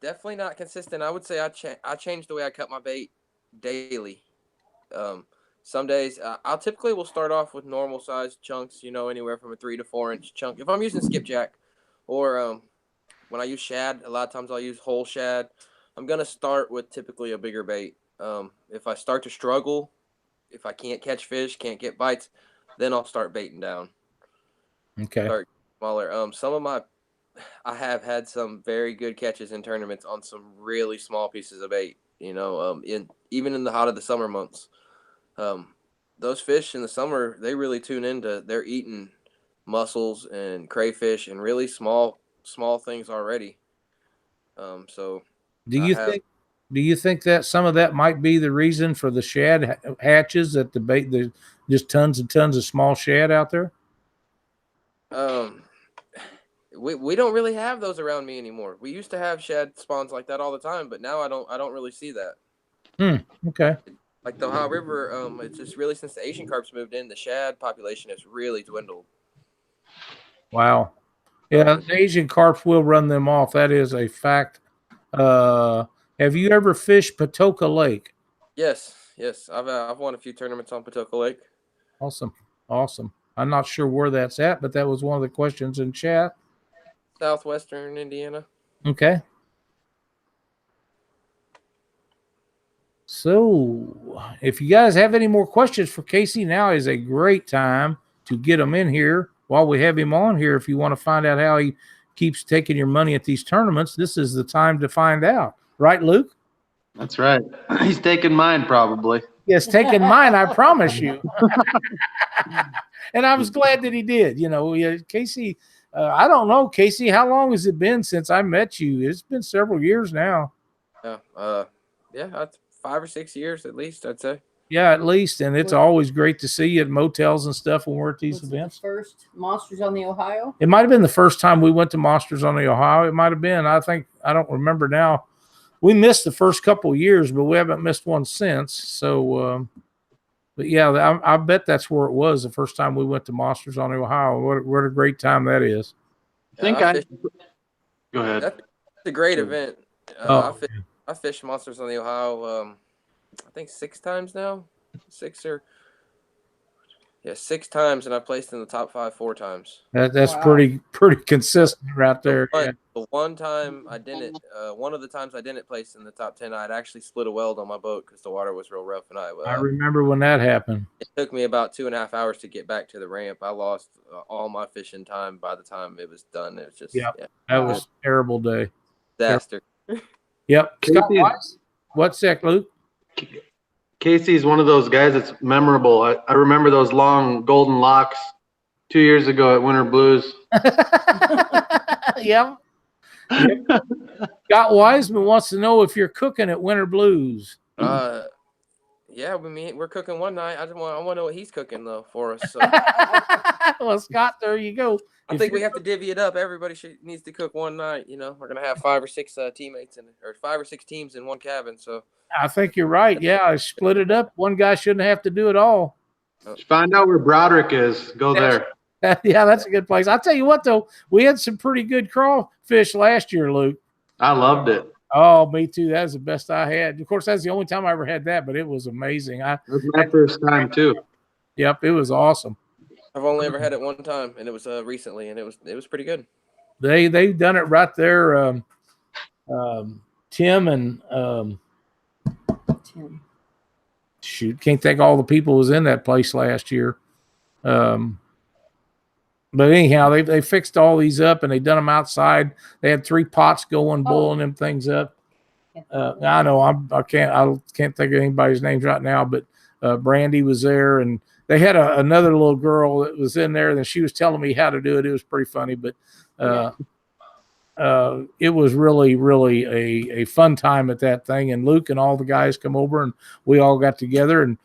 Definitely not consistent. I would say I change the way I cut my bait daily. Some days I'll typically will start off with normal sized chunks, anywhere from a 3 to 4 inch chunk. If I'm using skipjack, or when I use shad, a lot of times I'll use whole shad. I'm gonna start with typically a bigger bait. If I start to struggle, if I can't catch fish, can't get bites, then I'll start baiting down. Okay. Start smaller. I have had some very good catches in tournaments on some really small pieces of bait. Even in the hot of the summer months. Those fish in the summer, they really tune into. They're eating mussels and crayfish and really small things already. So do you think that some of that might be the reason for the shad hatches, that the bait, there's just tons and tons of small shad out there? We don't really have those around me anymore. We used to have shad spawns like that all the time, but now I don't really see that. Okay. Like the Ohio River, it's just really since the Asian carps moved in, the shad population has really dwindled. Wow. Yeah, the Asian carps will run them off. That is a fact. Have you ever fished Patoka Lake? Yes. I've won a few tournaments on Patoka Lake. Awesome. I'm not sure where that's at, but that was one of the questions in chat. Southwestern Indiana. Okay. So if you guys have any more questions for Casey, now is a great time to get them in here while we have him on here. If you want to find out how he keeps taking your money at these tournaments, this is the time to find out. Right, Luke? That's right. He's taking mine probably. Yes, taking mine, I promise you. And I was glad that he did. Casey, I don't know, Casey, how long has it been since I met you? It's been several years now. Yeah, 5 or 6 years at least, I'd say. Yeah, at least. And it's always great to see you at motels and stuff when we're at these events. The first Monsters on the Ohio? It might have been the first time we went to Monsters on the Ohio. It might have been. I don't remember now. We missed the first couple of years, but we haven't missed one since. So, but yeah, I bet that's where it was the first time we went to Monsters on the Ohio. What a great time that is. Go ahead. That's a great event. I fished Monsters on the Ohio, I think 6 times now. 6 times, and I placed in the top 5 4 times. That's pretty consistent right there. The one time I didn't, one of the times I didn't place in the top 10, I'd actually split a weld on my boat because the water was real rough, and I remember when that happened. It took me about 2.5 hours to get back to the ramp. I lost all my fishing time by the time it was done. It was just that was a terrible day. Disaster. Yep. Scott Wise? What's that, Luke? Casey's one of those guys that's memorable. I remember those long golden locks 2 years ago at Winter Blues. Yeah. Scott Wiseman wants to know if you're cooking at Winter Blues. Yeah, we're cooking one night. I want to know what he's cooking though for us. So. Well, Scott, there you go. I think we have to divvy it up. Everybody needs to cook one night. We're gonna have 5 or 6 teammates or 5 or 6 teams in one cabin. So I think you're right. Yeah, I split it up. One guy shouldn't have to do it all. Find out where Broderick is. Go there. Yeah, that's a good place. I'll tell you what, though, we had some pretty good crawfish last year, Luke. I loved it. Oh, me too. That was the best I had. Of course, that's the only time I ever had that, but it was amazing. It was my first time too. Yep, it was awesome. I've only ever had it one time, and it was recently, and it was pretty good. They've done it right there. Tim and Tim. Shoot, can't think all the people was in that place last year. But anyhow, they fixed all these up and they done them outside. They had 3 pots going, boiling them things up. I know I can't think of anybody's names right now, but Brandy was there, and they had another little girl that was in there, and she was telling me how to do it. It was pretty funny, but it was really, really a fun time at that thing. And Luke and all the guys come over, and we all got together. And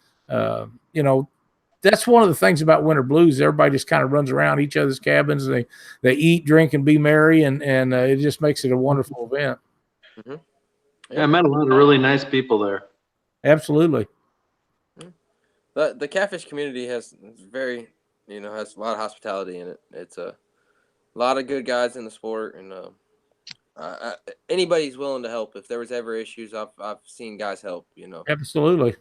that's one of the things about Winter Blues. Everybody just kind of runs around each other's cabins. And they eat, drink, and be merry, and it just makes it a wonderful event. Mm-hmm. Yeah, I met a lot of really nice people there. Absolutely. The Catfish community has a lot of hospitality in it. It's a lot of good guys in the sport, and anybody's willing to help. If there was ever issues, I've seen guys help. Absolutely.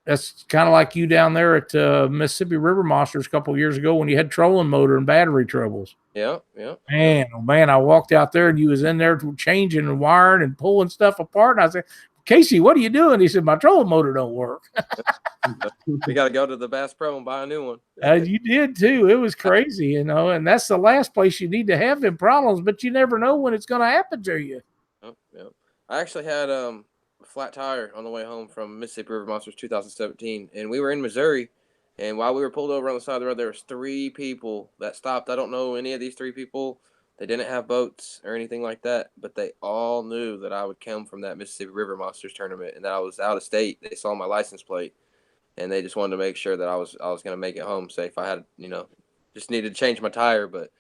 That's kind of like you down there at Mississippi River Monsters a couple of years ago when you had trolling motor and battery troubles. Yeah. Man, I walked out there and you was in there changing and wiring and pulling stuff apart. And I said, Casey, what are you doing? He said, my trolling motor don't work. We got to go to the Bass Pro and buy a new one. You did too. It was crazy, and that's the last place you need to have them problems, but you never know when it's going to happen to you. Yeah. I actually had a flat tire on the way home from Mississippi River Monsters 2017, and we were in Missouri, and while we were pulled over on the side of the road, there was 3 people that stopped. I don't know any of these 3 people. They didn't have boats or anything like that, but they all knew that I would come from that Mississippi River Monsters tournament and that I was out of state. They saw my license plate, and they just wanted to make sure that I was going to make it home safe. I had, just needed to change my tire, but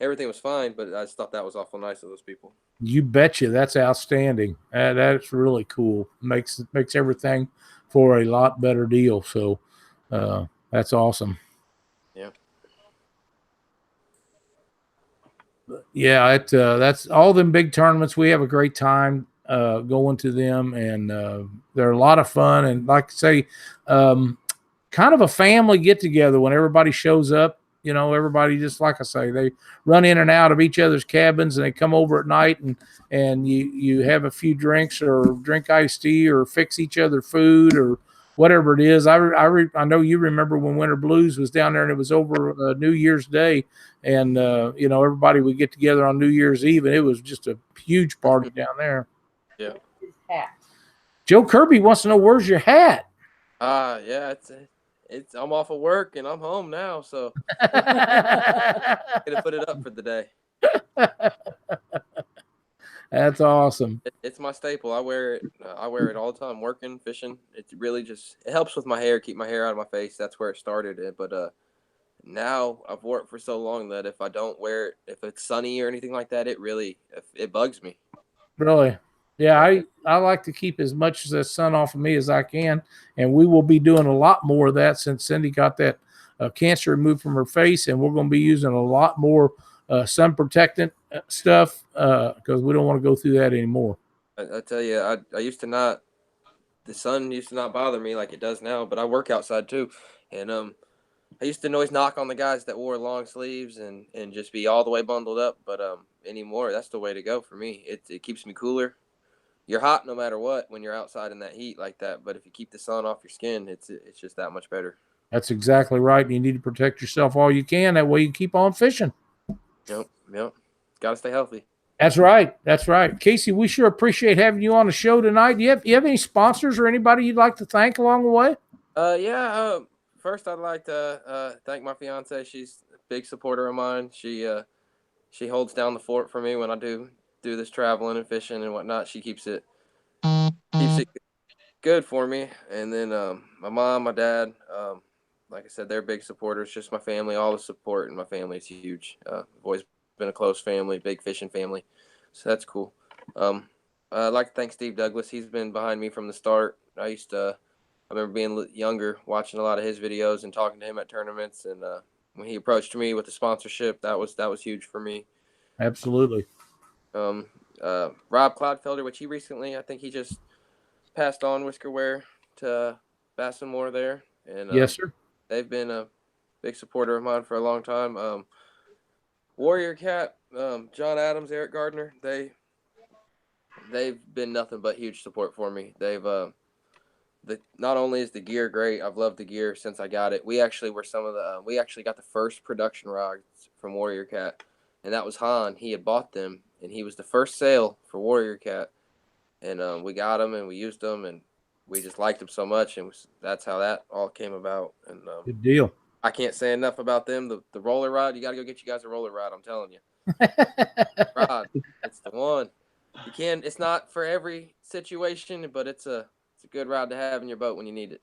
everything was fine. But I just thought that was awful nice of those people. You betcha. That's outstanding. That's really cool. Makes everything for a lot better deal. So that's awesome. Yeah. Yeah, that's all them big tournaments. We have a great time going to them, and they're a lot of fun. And like I say, kind of a family get together when everybody shows up. Everybody, just like I say, they run in and out of each other's cabins, and they come over at night, and you have a few drinks or drink iced tea or fix each other food or whatever it is. I know you remember when Winter Blues was down there, and it was over New Year's Day, and everybody would get together on New Year's Eve, and it was just a huge party down there. Yeah. Joe Kirby wants to know, where's your hat? Yeah, it's I'm off of work and I'm home now, so gonna put it up for the day. That's awesome. It's my staple. I wear it all the time, working, fishing. It really it helps with my hair, keep my hair out of my face. That's where it started. But now I've wore it for so long that if I don't wear it, if it's sunny or anything like that, it bugs me. Really? Yeah, I like to keep as much of the sun off of me as I can, and we will be doing a lot more of that since Cindy got that cancer removed from her face, and we're going to be using a lot more sun protectant stuff because we don't want to go through that anymore. I tell you, I used to not, the sun used to not bother me like it does now, but I work outside too, and I used to always knock on the guys that wore long sleeves and just be all the way bundled up, but anymore, that's the way to go for me. It keeps me cooler. You're hot no matter what when you're outside in that heat like that, but if you keep the sun off your skin, it's just that much better. That's exactly right. You need to protect yourself all you can. That way you keep on fishing. Yep. Got to stay healthy. That's right. Casey, we sure appreciate having you on the show tonight. Do you have any sponsors or anybody you'd like to thank along the way? First I'd like to thank my fiance. She's a big supporter of mine. She holds down the fort for me when I do this traveling and fishing and whatnot. She keeps it good for me. And then my mom, my dad, like I said, they're big supporters. Just my family, all the support in my family is huge. I've always been a close family, big fishing family, so that's cool. I'd like to thank Steve Douglas. He's been behind me from the start. I remember being younger, watching a lot of his videos and talking to him at tournaments. And when he approached me with the sponsorship, that was huge for me. Absolutely. Rob Cloudfelder, which I think he just passed on Whiskerware to Bass and More there. And yes, sir. They've been a big supporter of mine for a long time. Warrior Cat, John Adams, Eric Gardner, they've been nothing but huge support for me. They've not only is the gear great, I've loved the gear since I got it. We actually got the first production rods from Warrior Cat, and that was Han. He had bought them, and he was the first sale for Warrior Cat, and we got them and we used them, and we just liked them so much, and that's how that all came about. And good deal. I can't say enough about them. The roller rod, you got to go get you guys a roller rod. I'm telling you. Rod, it's the one. You can. It's not for every situation, but it's a good rod to have in your boat when you need it.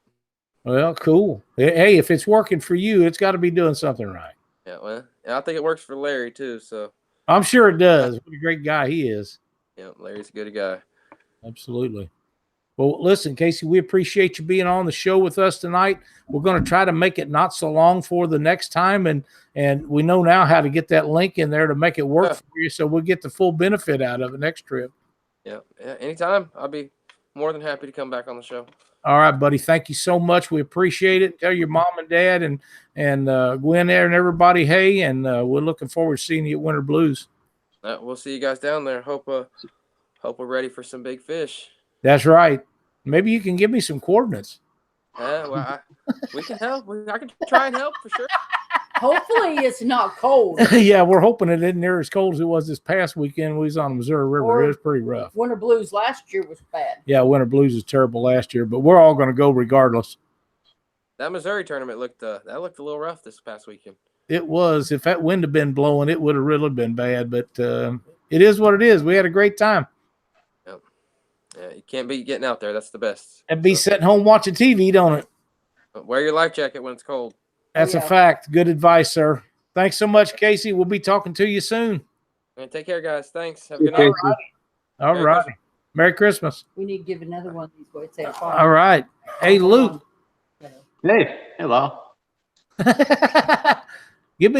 Well, cool. Hey, if it's working for you, it's got to be doing something right. Yeah, well, and I think it works for Larry too. So I'm sure it does. What a great guy he is. yeah, Larry's a good guy. Absolutely. Well, listen, Casey, we appreciate you being on the show with us tonight. We're going to try to make it not so long for the next time, and we know now how to get that link in there to make it work for you, so we'll get the full benefit out of it next trip. Yeah, anytime. I'll be more than happy to come back on the show. All right, buddy. Thank you so much. We appreciate it. Tell your mom and dad and Gwen there and everybody hey, and we're looking forward to seeing you at Winter Blues. We'll see you guys down there. Hope we're ready for some big fish. That's right. Maybe you can give me some coordinates. Well, we can help. I can try and help for sure. Hopefully it's not cold. Yeah, we're hoping it isn't near as cold as it was this past weekend. We was on the Missouri River. It was pretty rough. Winter Blues last year was bad. Yeah, Winter Blues was terrible last year, but we're all going to go regardless. That Missouri tournament looked a little rough this past weekend. It was. If that wind had been blowing, it would have really been bad, but it is what it is. We had a great time. Yep. Yeah, you can't beat getting out there. That's the best. And be sitting home watching TV, don't it? But wear your life jacket when it's cold. That's a fact. Good advice, sir. Thanks so much, Casey. We'll be talking to you soon. And take care, guys. Thanks. Have a good night. All right. Merry Christmas. We need to give another one of these boys. All right. Hey, Luke. Hey, hello. Pick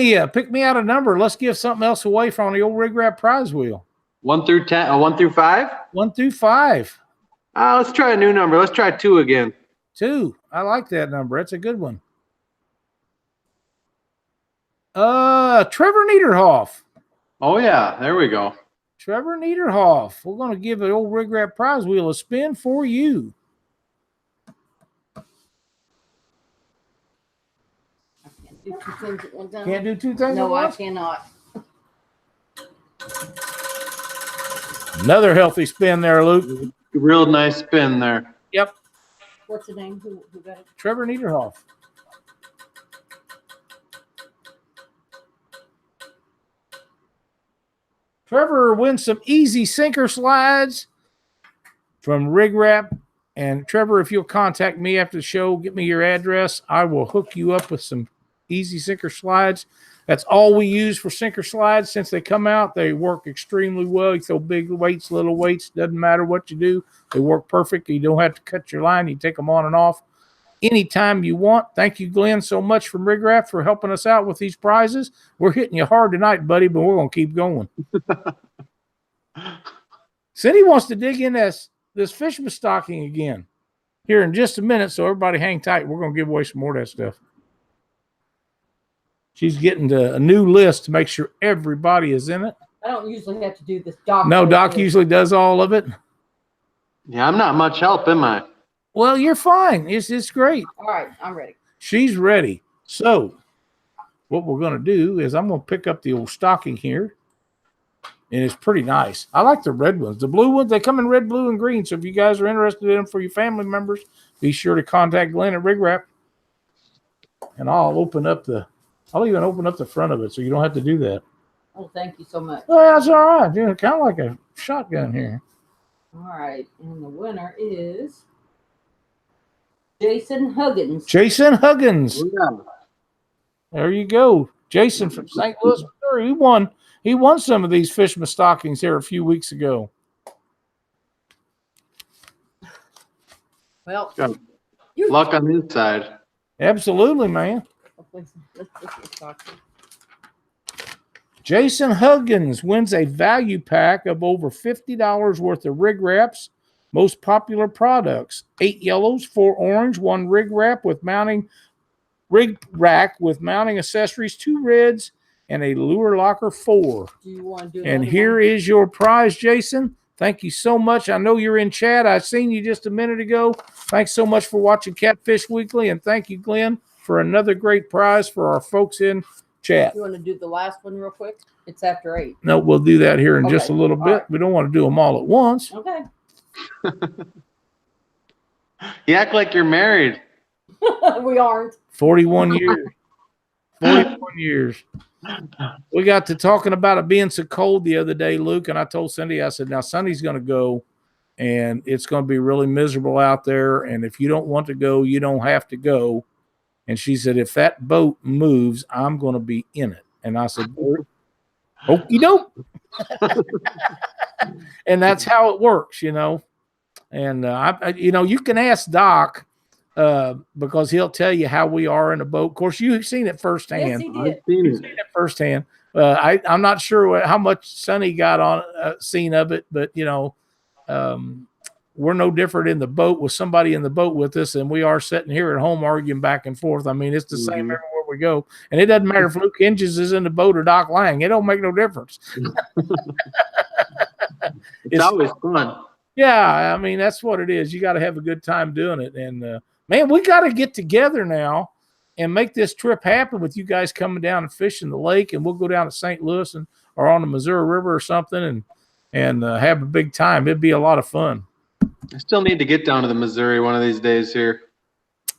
me out a number. Let's give something else away from the old RIGRAP prize wheel. 1 through 10, 1 through 5? 1 through 5. Let's try a new number. Let's try 2 again. 2. I like that number. That's a good one. Trevor Niederhoff. Oh yeah, there we go. Trevor Niederhoff. We're going to give the old RIGRAP prize wheel a spin for you. Do 2 things at one time. Can't do 2 things at No, I once? cannot. Another healthy spin there, Luke. Real nice spin there. Yep. What's the name? Who got it? Trevor Niederhoff. Trevor wins some easy sinker slides from RIGRAP. And Trevor, if you'll contact me after the show, get me your address, I will hook you up with some easy sinker slides. That's all we use for sinker slides. Since they come out, they work extremely well. You throw big weights, little weights, doesn't matter what you do. They work perfect. You don't have to cut your line. You take them on and off anytime you want. Thank you, Glenn, so much from RIGRAP for helping us out with these prizes. We're hitting you hard tonight, buddy, but we're going to keep going. Cindy wants to dig in this Fishmas stocking again here in just a minute, so everybody hang tight. We're going to give away some more of that stuff. She's getting to a new list to make sure everybody is in it. I don't usually have to do this. Doc No, Doc usually does all of it. Yeah, I'm not much help, am I? Well, you're fine. It's great. All right, I'm ready. She's ready. So what we're going to do is I'm going to pick up the old stocking here. And it's pretty nice. I like the red ones. The blue ones, they come in red, blue, and green. So if you guys are interested in them for your family members, be sure to contact Glenn at RIGRAP. And I'll even open up the front of it so you don't have to do that. Oh, thank you so much. Well, that's all right. Kind of like a shotgun here. All right. And the winner is Jason Huggins. Jason Huggins. Yeah. There you go. Jason from St. Louis, Missouri. He won some of these Fishmas stockings here a few weeks ago. Well, Luck on his side. Absolutely, man. let's get stocking. Jason Huggins wins a value pack of over $50 worth of RIGRAP's most popular products. 8 yellows, 4 orange, 1 rig rack with mounting accessories, 2 reds, and a lure locker 4. Do you want to do And here is your prize, Jason. Thank you so much. I know you're in chat. I seen you just a minute ago. Thanks so much for watching Catfish Weekly, and thank you, Glenn, for another great prize for our folks in chat. You want to do the last one real quick? It's after 8. No, we'll do that here in just a little bit. Right. We don't want to do them all at once. Okay. You act like you're married. We aren't. 41 years. 41 years. we got to talking about it being so cold the other day, Luke, and I told Cindy, I said, now Sonny's going to go, and it's going to be really miserable out there, and if you don't want to go, you don't have to go. And she said, if that boat moves, I'm going to be in it. And I said, okie doke. And that's how it works, you know. And, you can ask Doc because he'll tell you how we are in a boat. Of course, you've seen it firsthand. Yes, he did. You've seen it firsthand. I'm not sure how much Sonny got on scene of it, but, we're no different in the boat with somebody in the boat with us than we are sitting here at home arguing back and forth. I mean, it's the same everywhere we go. And it doesn't matter if Luke Hinges is in the boat or Doc Lang. It don't make no difference. It's always fun. Yeah, I mean, that's what it is. You got to have a good time doing it. And, man, we got to get together now and make this trip happen with you guys coming down and fishing the lake. And we'll go down to St. Louis or on the Missouri River or something and have a big time. It'd be a lot of fun. I still need to get down to the Missouri one of these days here.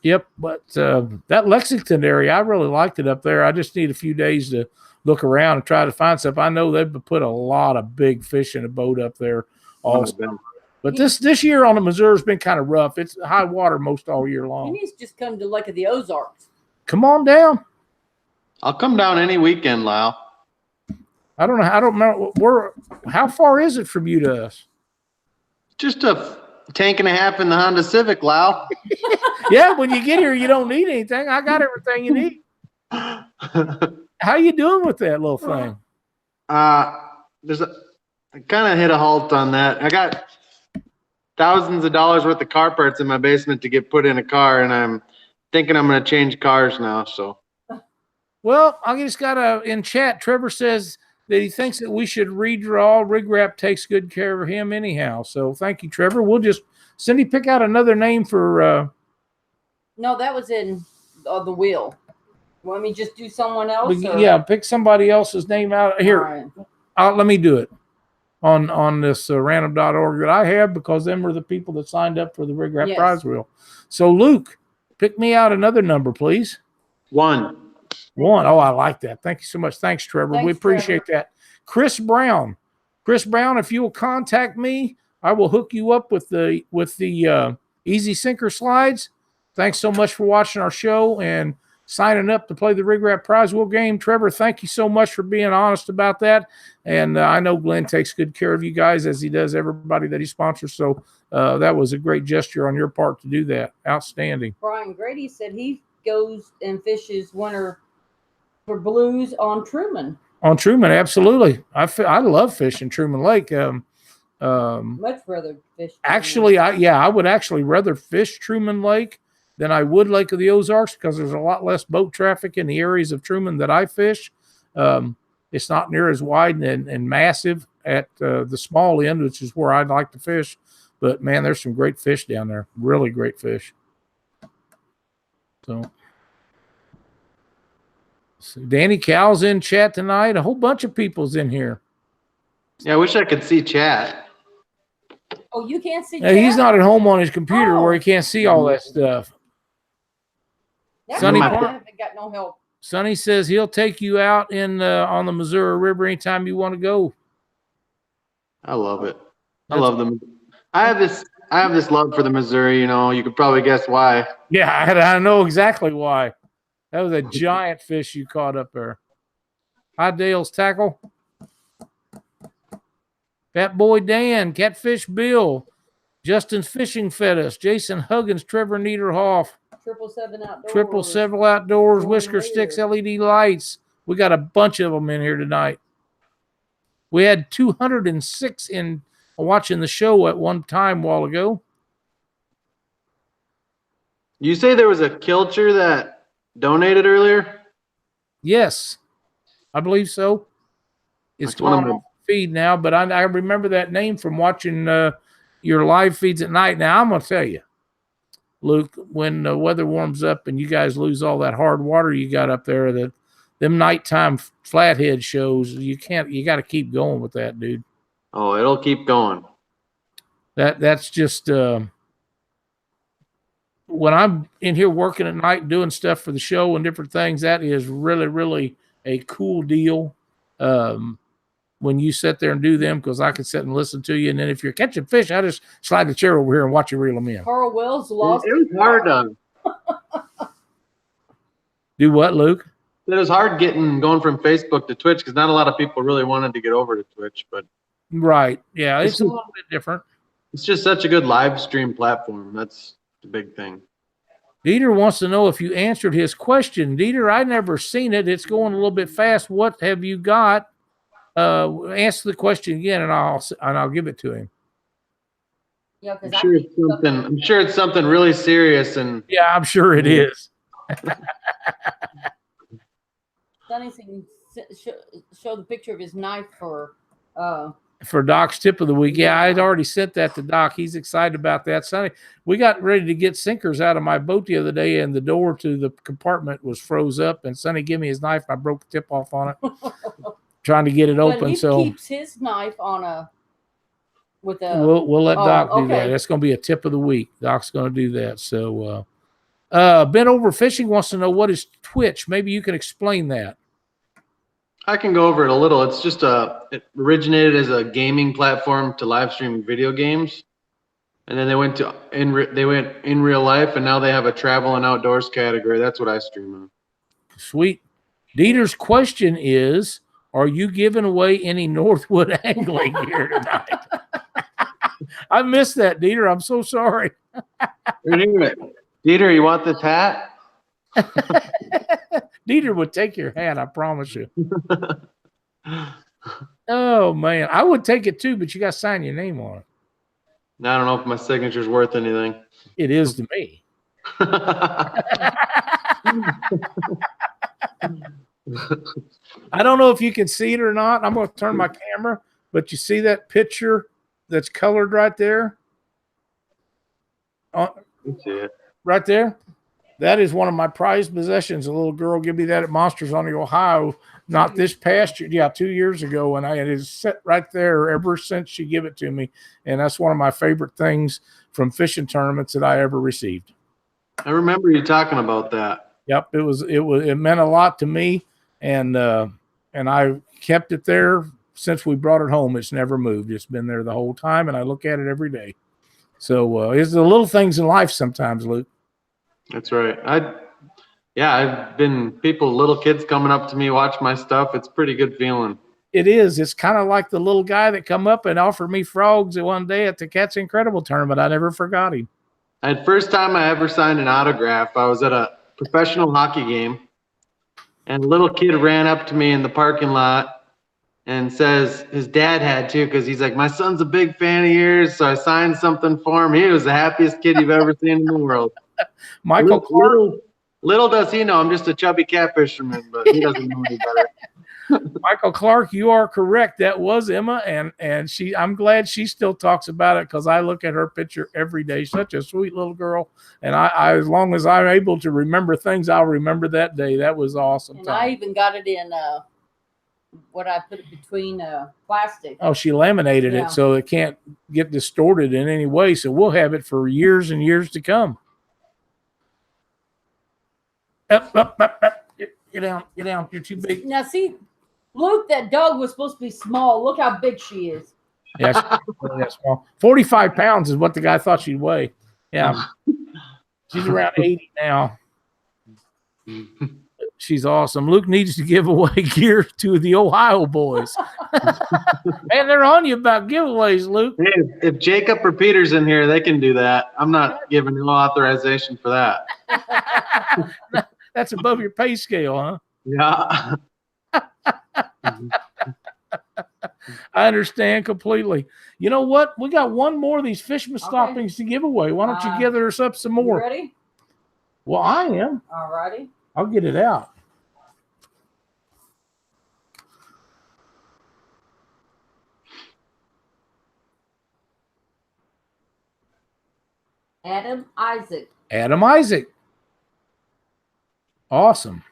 Yep, but that Lexington area, I really liked it up there. I just need a few days to look around and try to find stuff. I know they've put a lot of big fish in a boat up there also. But this year on the Missouri has been kind of rough. It's high water most all year long. He needs to just come to Lake of the Ozarks. Come on down. I'll come down any weekend, Lyle. I don't know. I don't know how far is it from you to us? Just a tank and a half in the Honda Civic, Lyle. Yeah, when you get here, you don't need anything. I got everything you need. How you doing with that little thing? I kind of hit a halt on that. I got thousands of dollars worth of car parts in my basement to get put in a car, and I'm thinking I'm going to change cars now. So, well, I just got in chat. Trevor says that he thinks that we should redraw. RIGRAP takes good care of him anyhow. So thank you, Trevor. We'll just Cindy pick out another name for. No, that was in the wheel. Want me to just do someone else? Yeah, pick somebody else's name out here. Right. Let me do it on this random.org that I have because them are the people that signed up for the RIGRAP Prize wheel. So Luke, pick me out another number, please. 1. Oh, I like that. Thank you so much. Thanks, Trevor. We appreciate that. Chris Brown, if you will contact me, I will hook you up with the Easy Sinker slides. Thanks so much for watching our show and signing up to play the RIGRAP Prize Wheel game. Trevor, thank you so much for being honest about that. And I know Glenn takes good care of you guys as he does everybody that he sponsors. So that was a great gesture on your part to do that. Outstanding. Brian Grady said he goes and fishes winter for blues on Truman. On Truman, absolutely. I love fishing Truman Lake. Much rather fish. Actually, I would actually rather fish Truman Lake than I would Lake of the Ozarks because there's a lot less boat traffic in the areas of Truman that I fish. It's not near as wide and massive at the small end, which is where I'd like to fish. But, man, there's some great fish down there, really great fish. So Danny Cal's in chat tonight. A whole bunch of people's in here. Yeah, I wish I could see chat. Oh, you can't see chat? He's not at home on his computer where he can't see all that stuff. Sonny, I haven't got no help. Sonny says he'll take you out on the Missouri River anytime you want to go. I love it. I love them. I have this love for the Missouri. You could probably guess why. Yeah, I know exactly why. That was a giant fish you caught up there. Hi, Dale's Tackle. Fat Boy Dan, Catfish Bill, Justin's Fishing Fetish, Jason Huggins, Trevor Niederhoff, 777 Outdoors, Whisker Sticks, LED Lights. We got a bunch of them in here tonight. We had 206 in watching the show at one time a while ago. You say there was a Kilcher that donated earlier? Yes, I believe so. It's gone off the feed now, but I remember that name from watching your live feeds at night. Now, I'm going to tell you, Luke, when the weather warms up and you guys lose all that hard water you got up there, them nighttime flathead shows, you got to keep going with that, dude. Oh, it'll keep going. That's just when I'm in here working at night doing stuff for the show and different things, that is really, really a cool deal when you sit there and do them, because I can sit and listen to you. And then if you're catching fish, I just slide the chair over here and watch you reel them in. Carl Wells lost. It was hard on. Do what, Luke? It was hard going from Facebook to Twitch because not a lot of people really wanted to get over to Twitch, but right, yeah, it's a little bit different. It's just such a good live stream platform. That's the big thing. Dieter wants to know if you answered his question. Dieter, I never seen it. It's going a little bit fast. What have you got? Answer the question again, and I'll give it to him. Yeah, I'm sure it's something really serious, and yeah, I'm sure it is. Sonny can show the picture of his knife for Doc's tip of the week. Yeah, I'd already sent that to Doc. He's excited about that. Sonny, we got ready to get sinkers out of my boat the other day, and the door to the compartment was froze up. And Sonny gave me his knife. I broke the tip off on it, trying to get it open. He so keeps his knife on we'll let Doc do that. That's going to be a tip of the week. Doc's going to do that. So Ben Overfishing wants to know, what is Twitch? Maybe you can explain that. I can go over it a little. It's just it originated as a gaming platform to live stream video games, and then they went in real life, and now they have a travel and outdoors category. That's what I stream on. Sweet. Dieter's question is, are you giving away any Northwood angling gear tonight? I missed that, Dieter. I'm so sorry. Dieter, you want this hat? Dieter would take your hat, I promise you. Oh, man. I would take it too, but you got to sign your name on it. I don't know if my signature's worth anything. It is to me. I don't know if you can see it or not. I'm going to turn my camera, but you see that picture that's colored right there? See it. Right there? That is one of my prized possessions. A little girl gave me that at Monsters on the Ohio, not this past year. Yeah, 2 years ago. And it is set right there ever since she gave it to me. And that's one of my favorite things from fishing tournaments that I ever received. I remember you talking about that. Yep. It meant a lot to me. And I kept it there since we brought it home. It's never moved. It's been there the whole time. And I look at it every day. So it's the little things in life sometimes, Luke. That's right. I've been little kids coming up to me, watch my stuff. It's a pretty good feeling. It is. It's kind of like the little guy that come up and offered me frogs one day at the Cats Incredible tournament. I never forgot him. First time I ever signed an autograph, I was at a professional hockey game, and a little kid ran up to me in the parking lot and says his dad had to, because he's like, my son's a big fan of yours, so I signed something for him. He was the happiest kid you've ever seen in the world. Michael Clark. Little does he know I'm just a chubby cat fisherman, but he doesn't know any better. Michael Clark, you are correct. That was Emma, and I'm glad she still talks about it, because I look at her picture every day. Such a sweet little girl, and I as long as I'm able to remember things, I'll remember that day. That was awesome. And I even got it in what I put it between plastic. Oh, she laminated it so it can't get distorted in any way. So we'll have it for years and years to come. Up. Get down. You're too big. Now, see, Luke, that dog was supposed to be small. Look how big she is. Yeah, she's small. 45 pounds is what the guy thought she'd weigh. Yeah. She's around 80 now. She's awesome. Luke needs to give away gear to the Ohio boys. Man, they're on you about giveaways, Luke. Hey, if Jacob or Peter's in here, they can do that. I'm not giving no authorization for that. That's above your pay scale, huh? Yeah. I understand completely. You know what? We got one more of these Fishmas stoppings to give away. Why don't you gather us up some more? You ready? Well, I am. All righty. I'll get it out. Adam Isaac. Awesome.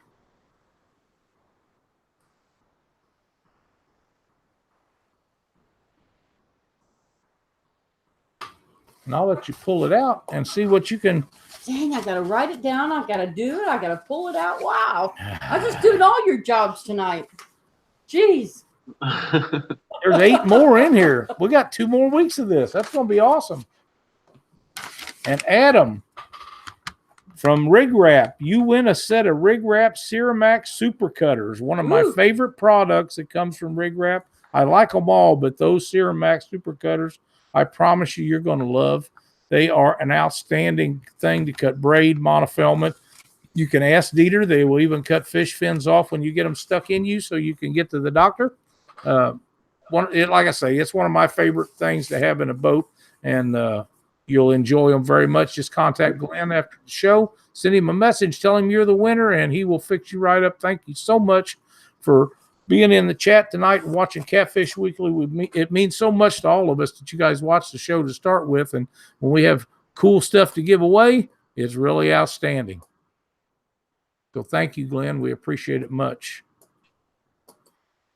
And I'll let you pull it out and see what you can Dang, I got to write it down. I got to do it. I got to pull it out. Wow. I'm just doing all your jobs tonight. Jeez. There's 8 more in here. We got 2 more weeks of this. That's going to be awesome. And Adam from RIGRAP, you win a set of RIGRAP Ceramax Super Cutters, one of my favorite products that comes from RIGRAP. I like them all, but those Ceramax Super Cutters, I promise you, you're going to love. They are an outstanding thing to cut braid, monofilament. You can ask Dieter. They will even cut fish fins off when you get them stuck in you so you can get to the doctor. Like I say, it's one of my favorite things to have in a boat, and you'll enjoy them very much. Just contact Glenn after the show. Send him a message. Tell him you're the winner, and he will fix you right up. Thank you so much for being in the chat tonight and watching Catfish Weekly with me. It means so much to all of us that you guys watch the show to start with, and when we have cool stuff to give away, it's really outstanding. So thank you, Glenn. We appreciate it much.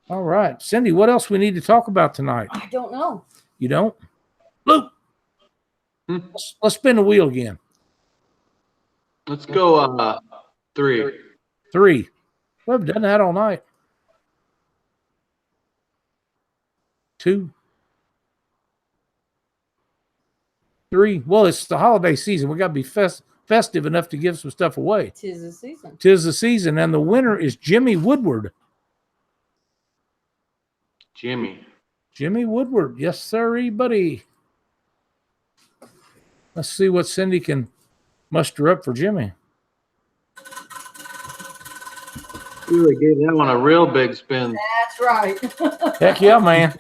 All right. Cindy, what else we need to talk about tonight? I don't know. You don't? Luke, let's spin the wheel again. Let's go 3. 3. We've done that all night. 2. 3. Well, it's the holiday season. We got to be festive enough to give some stuff away. 'Tis the season. 'Tis the season, and the winner is Jimmy Woodward. Jimmy Woodward. Yes, sir, buddy. Let's see what Cindy can muster up for Jimmy. Really gave that one a real big spin. That's right. Heck yeah, man.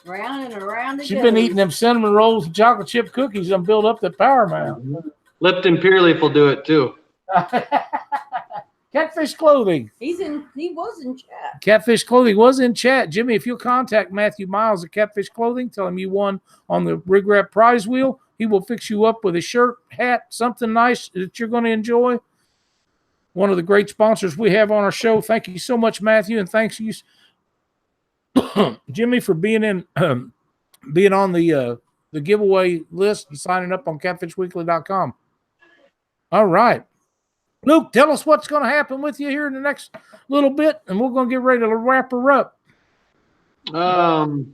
Round and around it She's goes. been eating them cinnamon rolls and chocolate chip cookies and build up the power, man. Lipton Pure Leaf will do it too. Catfish Clothing. He was in chat. Catfish Clothing was in chat. Jimmy, if you'll contact Matthew Miles at Catfish Clothing, tell him you won on the RIGRAP prize wheel. He will fix you up with a shirt, hat, something nice that you're going to enjoy. One of the great sponsors we have on our show. Thank you so much, Matthew, and thanks you, Jimmy, for being on the giveaway list and signing up on catfishweekly.com. All right. Luke, tell us what's going to happen with you here in the next little bit, and we're going to get ready to wrap her up. I'm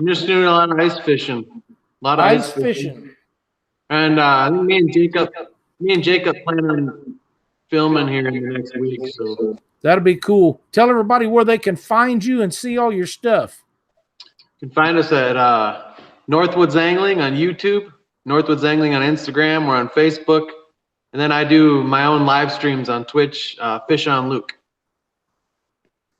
just doing a lot of ice fishing. A lot of ice fishing. And I think me and Jacob plan on filming here in the next week. So that'll be cool. Tell everybody where they can find you and see all your stuff. You can find us at Northwoods Angling on YouTube, Northwoods Angling on Instagram. We're on Facebook. And then I do my own live streams on Twitch, Fish on Luke.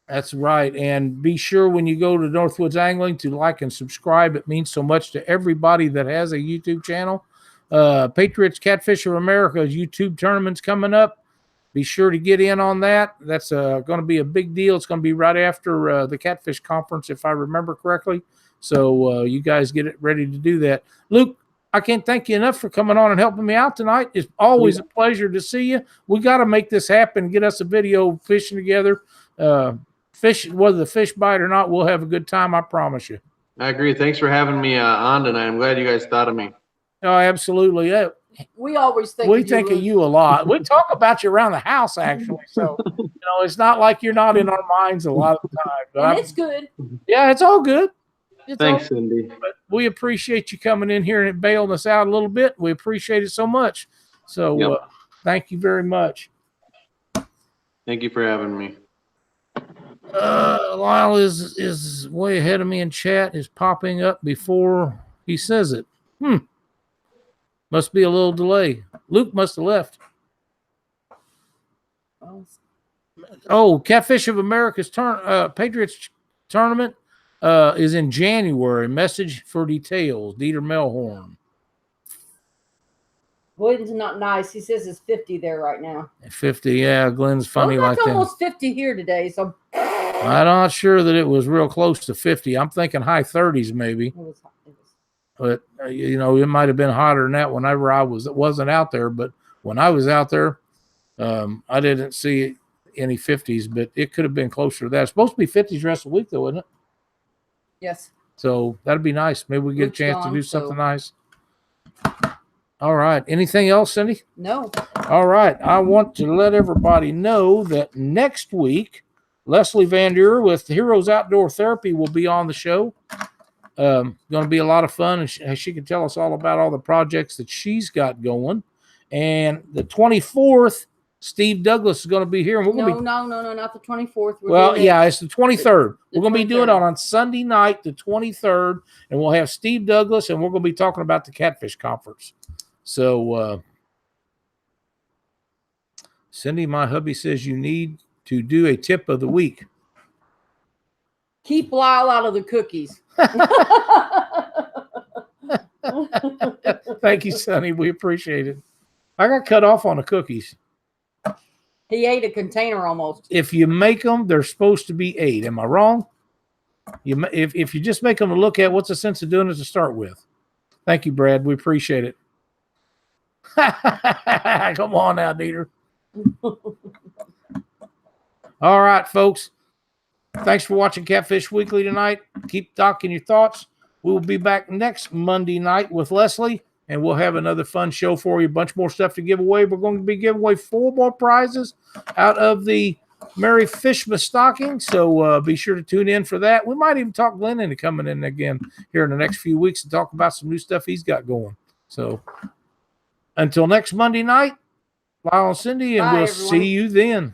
That's right. And be sure when you go to Northwoods Angling to like and subscribe. It means so much to everybody that has a YouTube channel. Patriots Catfish of America's YouTube tournament's coming up. Be sure to get in on that. That's going to be a big deal. It's going to be right after the Catfish Conference, if I remember correctly. So you guys get it ready to do that. Luke, I can't thank you enough for coming on and helping me out tonight. It's always a pleasure to see you. We got to make this happen, get us a video fishing together. Fish, whether the fish bite or not, we'll have a good time, I promise you. I agree. Thanks for having me on tonight. I'm glad you guys thought of me. Oh, absolutely. Yeah. We always think we think of you a lot. We talk about you around the house, actually. So, it's not like you're not in our minds a lot of the time. But and it's good. Yeah, it's all good. Thanks, Cindy. But we appreciate you coming in here and bailing us out a little bit. We appreciate it so much. So thank you very much. Thank you for having me. Lyle is way ahead of me in chat. Is popping up before he says it. Must be a little delay. Luke must have left. Oh, Catfish of America's Patriots tournament is in January. Message for details. Dieter Melhorn. Glenn's not nice. He says it's 50 there right now. 50, yeah. Glenn's funny like that. It's almost 50 here today. So I'm not sure that it was real close to 50. I'm thinking high 30s maybe. But it might have been hotter than that whenever I wasn't out there. But when I was out there, I didn't see any 50s. But it could have been closer to that. It's supposed to be 50s the rest of the week, though, isn't it? Yes. So that'd be nice. Maybe we get a chance to do something nice. All right. Anything else, Cindy? No. All right. I want to let everybody know that next week, Leslie Van Der with Heroes Outdoor Therapy will be on the show. Going to be a lot of fun, and she can tell us all about all the projects that she's got going. And the 24th, Steve Douglas is going to be here, and we're going to be. No, not the 24th. Well, yeah, it's the 23rd. We're going to be doing it 23rd. on Sunday night, the 23rd, and we'll have Steve Douglas, and we're going to be talking about the Catfish Conference. So, Cindy, my hubby says you need to do a tip of the week. Keep Lyle out of the cookies. Thank you, Sonny. We appreciate it. I got cut off on the cookies. He ate a container almost. If you make them, they're supposed to be 8. Am I wrong? If you just make them to look at, what's the sense of doing it to start with? Thank you, Brad. We appreciate it. Come on now, Dieter. All right, folks. Thanks for watching Catfish Weekly tonight. Keep talking your thoughts. We will be back next Monday night with Leslie, and we'll have another fun show for you. A bunch more stuff to give away. We're going to be giving away 4 more prizes out of the Merry Fishmas stocking, so be sure to tune in for that. We might even talk Glenn into coming in again here in the next few weeks and talk about some new stuff he's got going. So until next Monday night, Lyle and Cindy, and Bye, we'll everyone. see you then.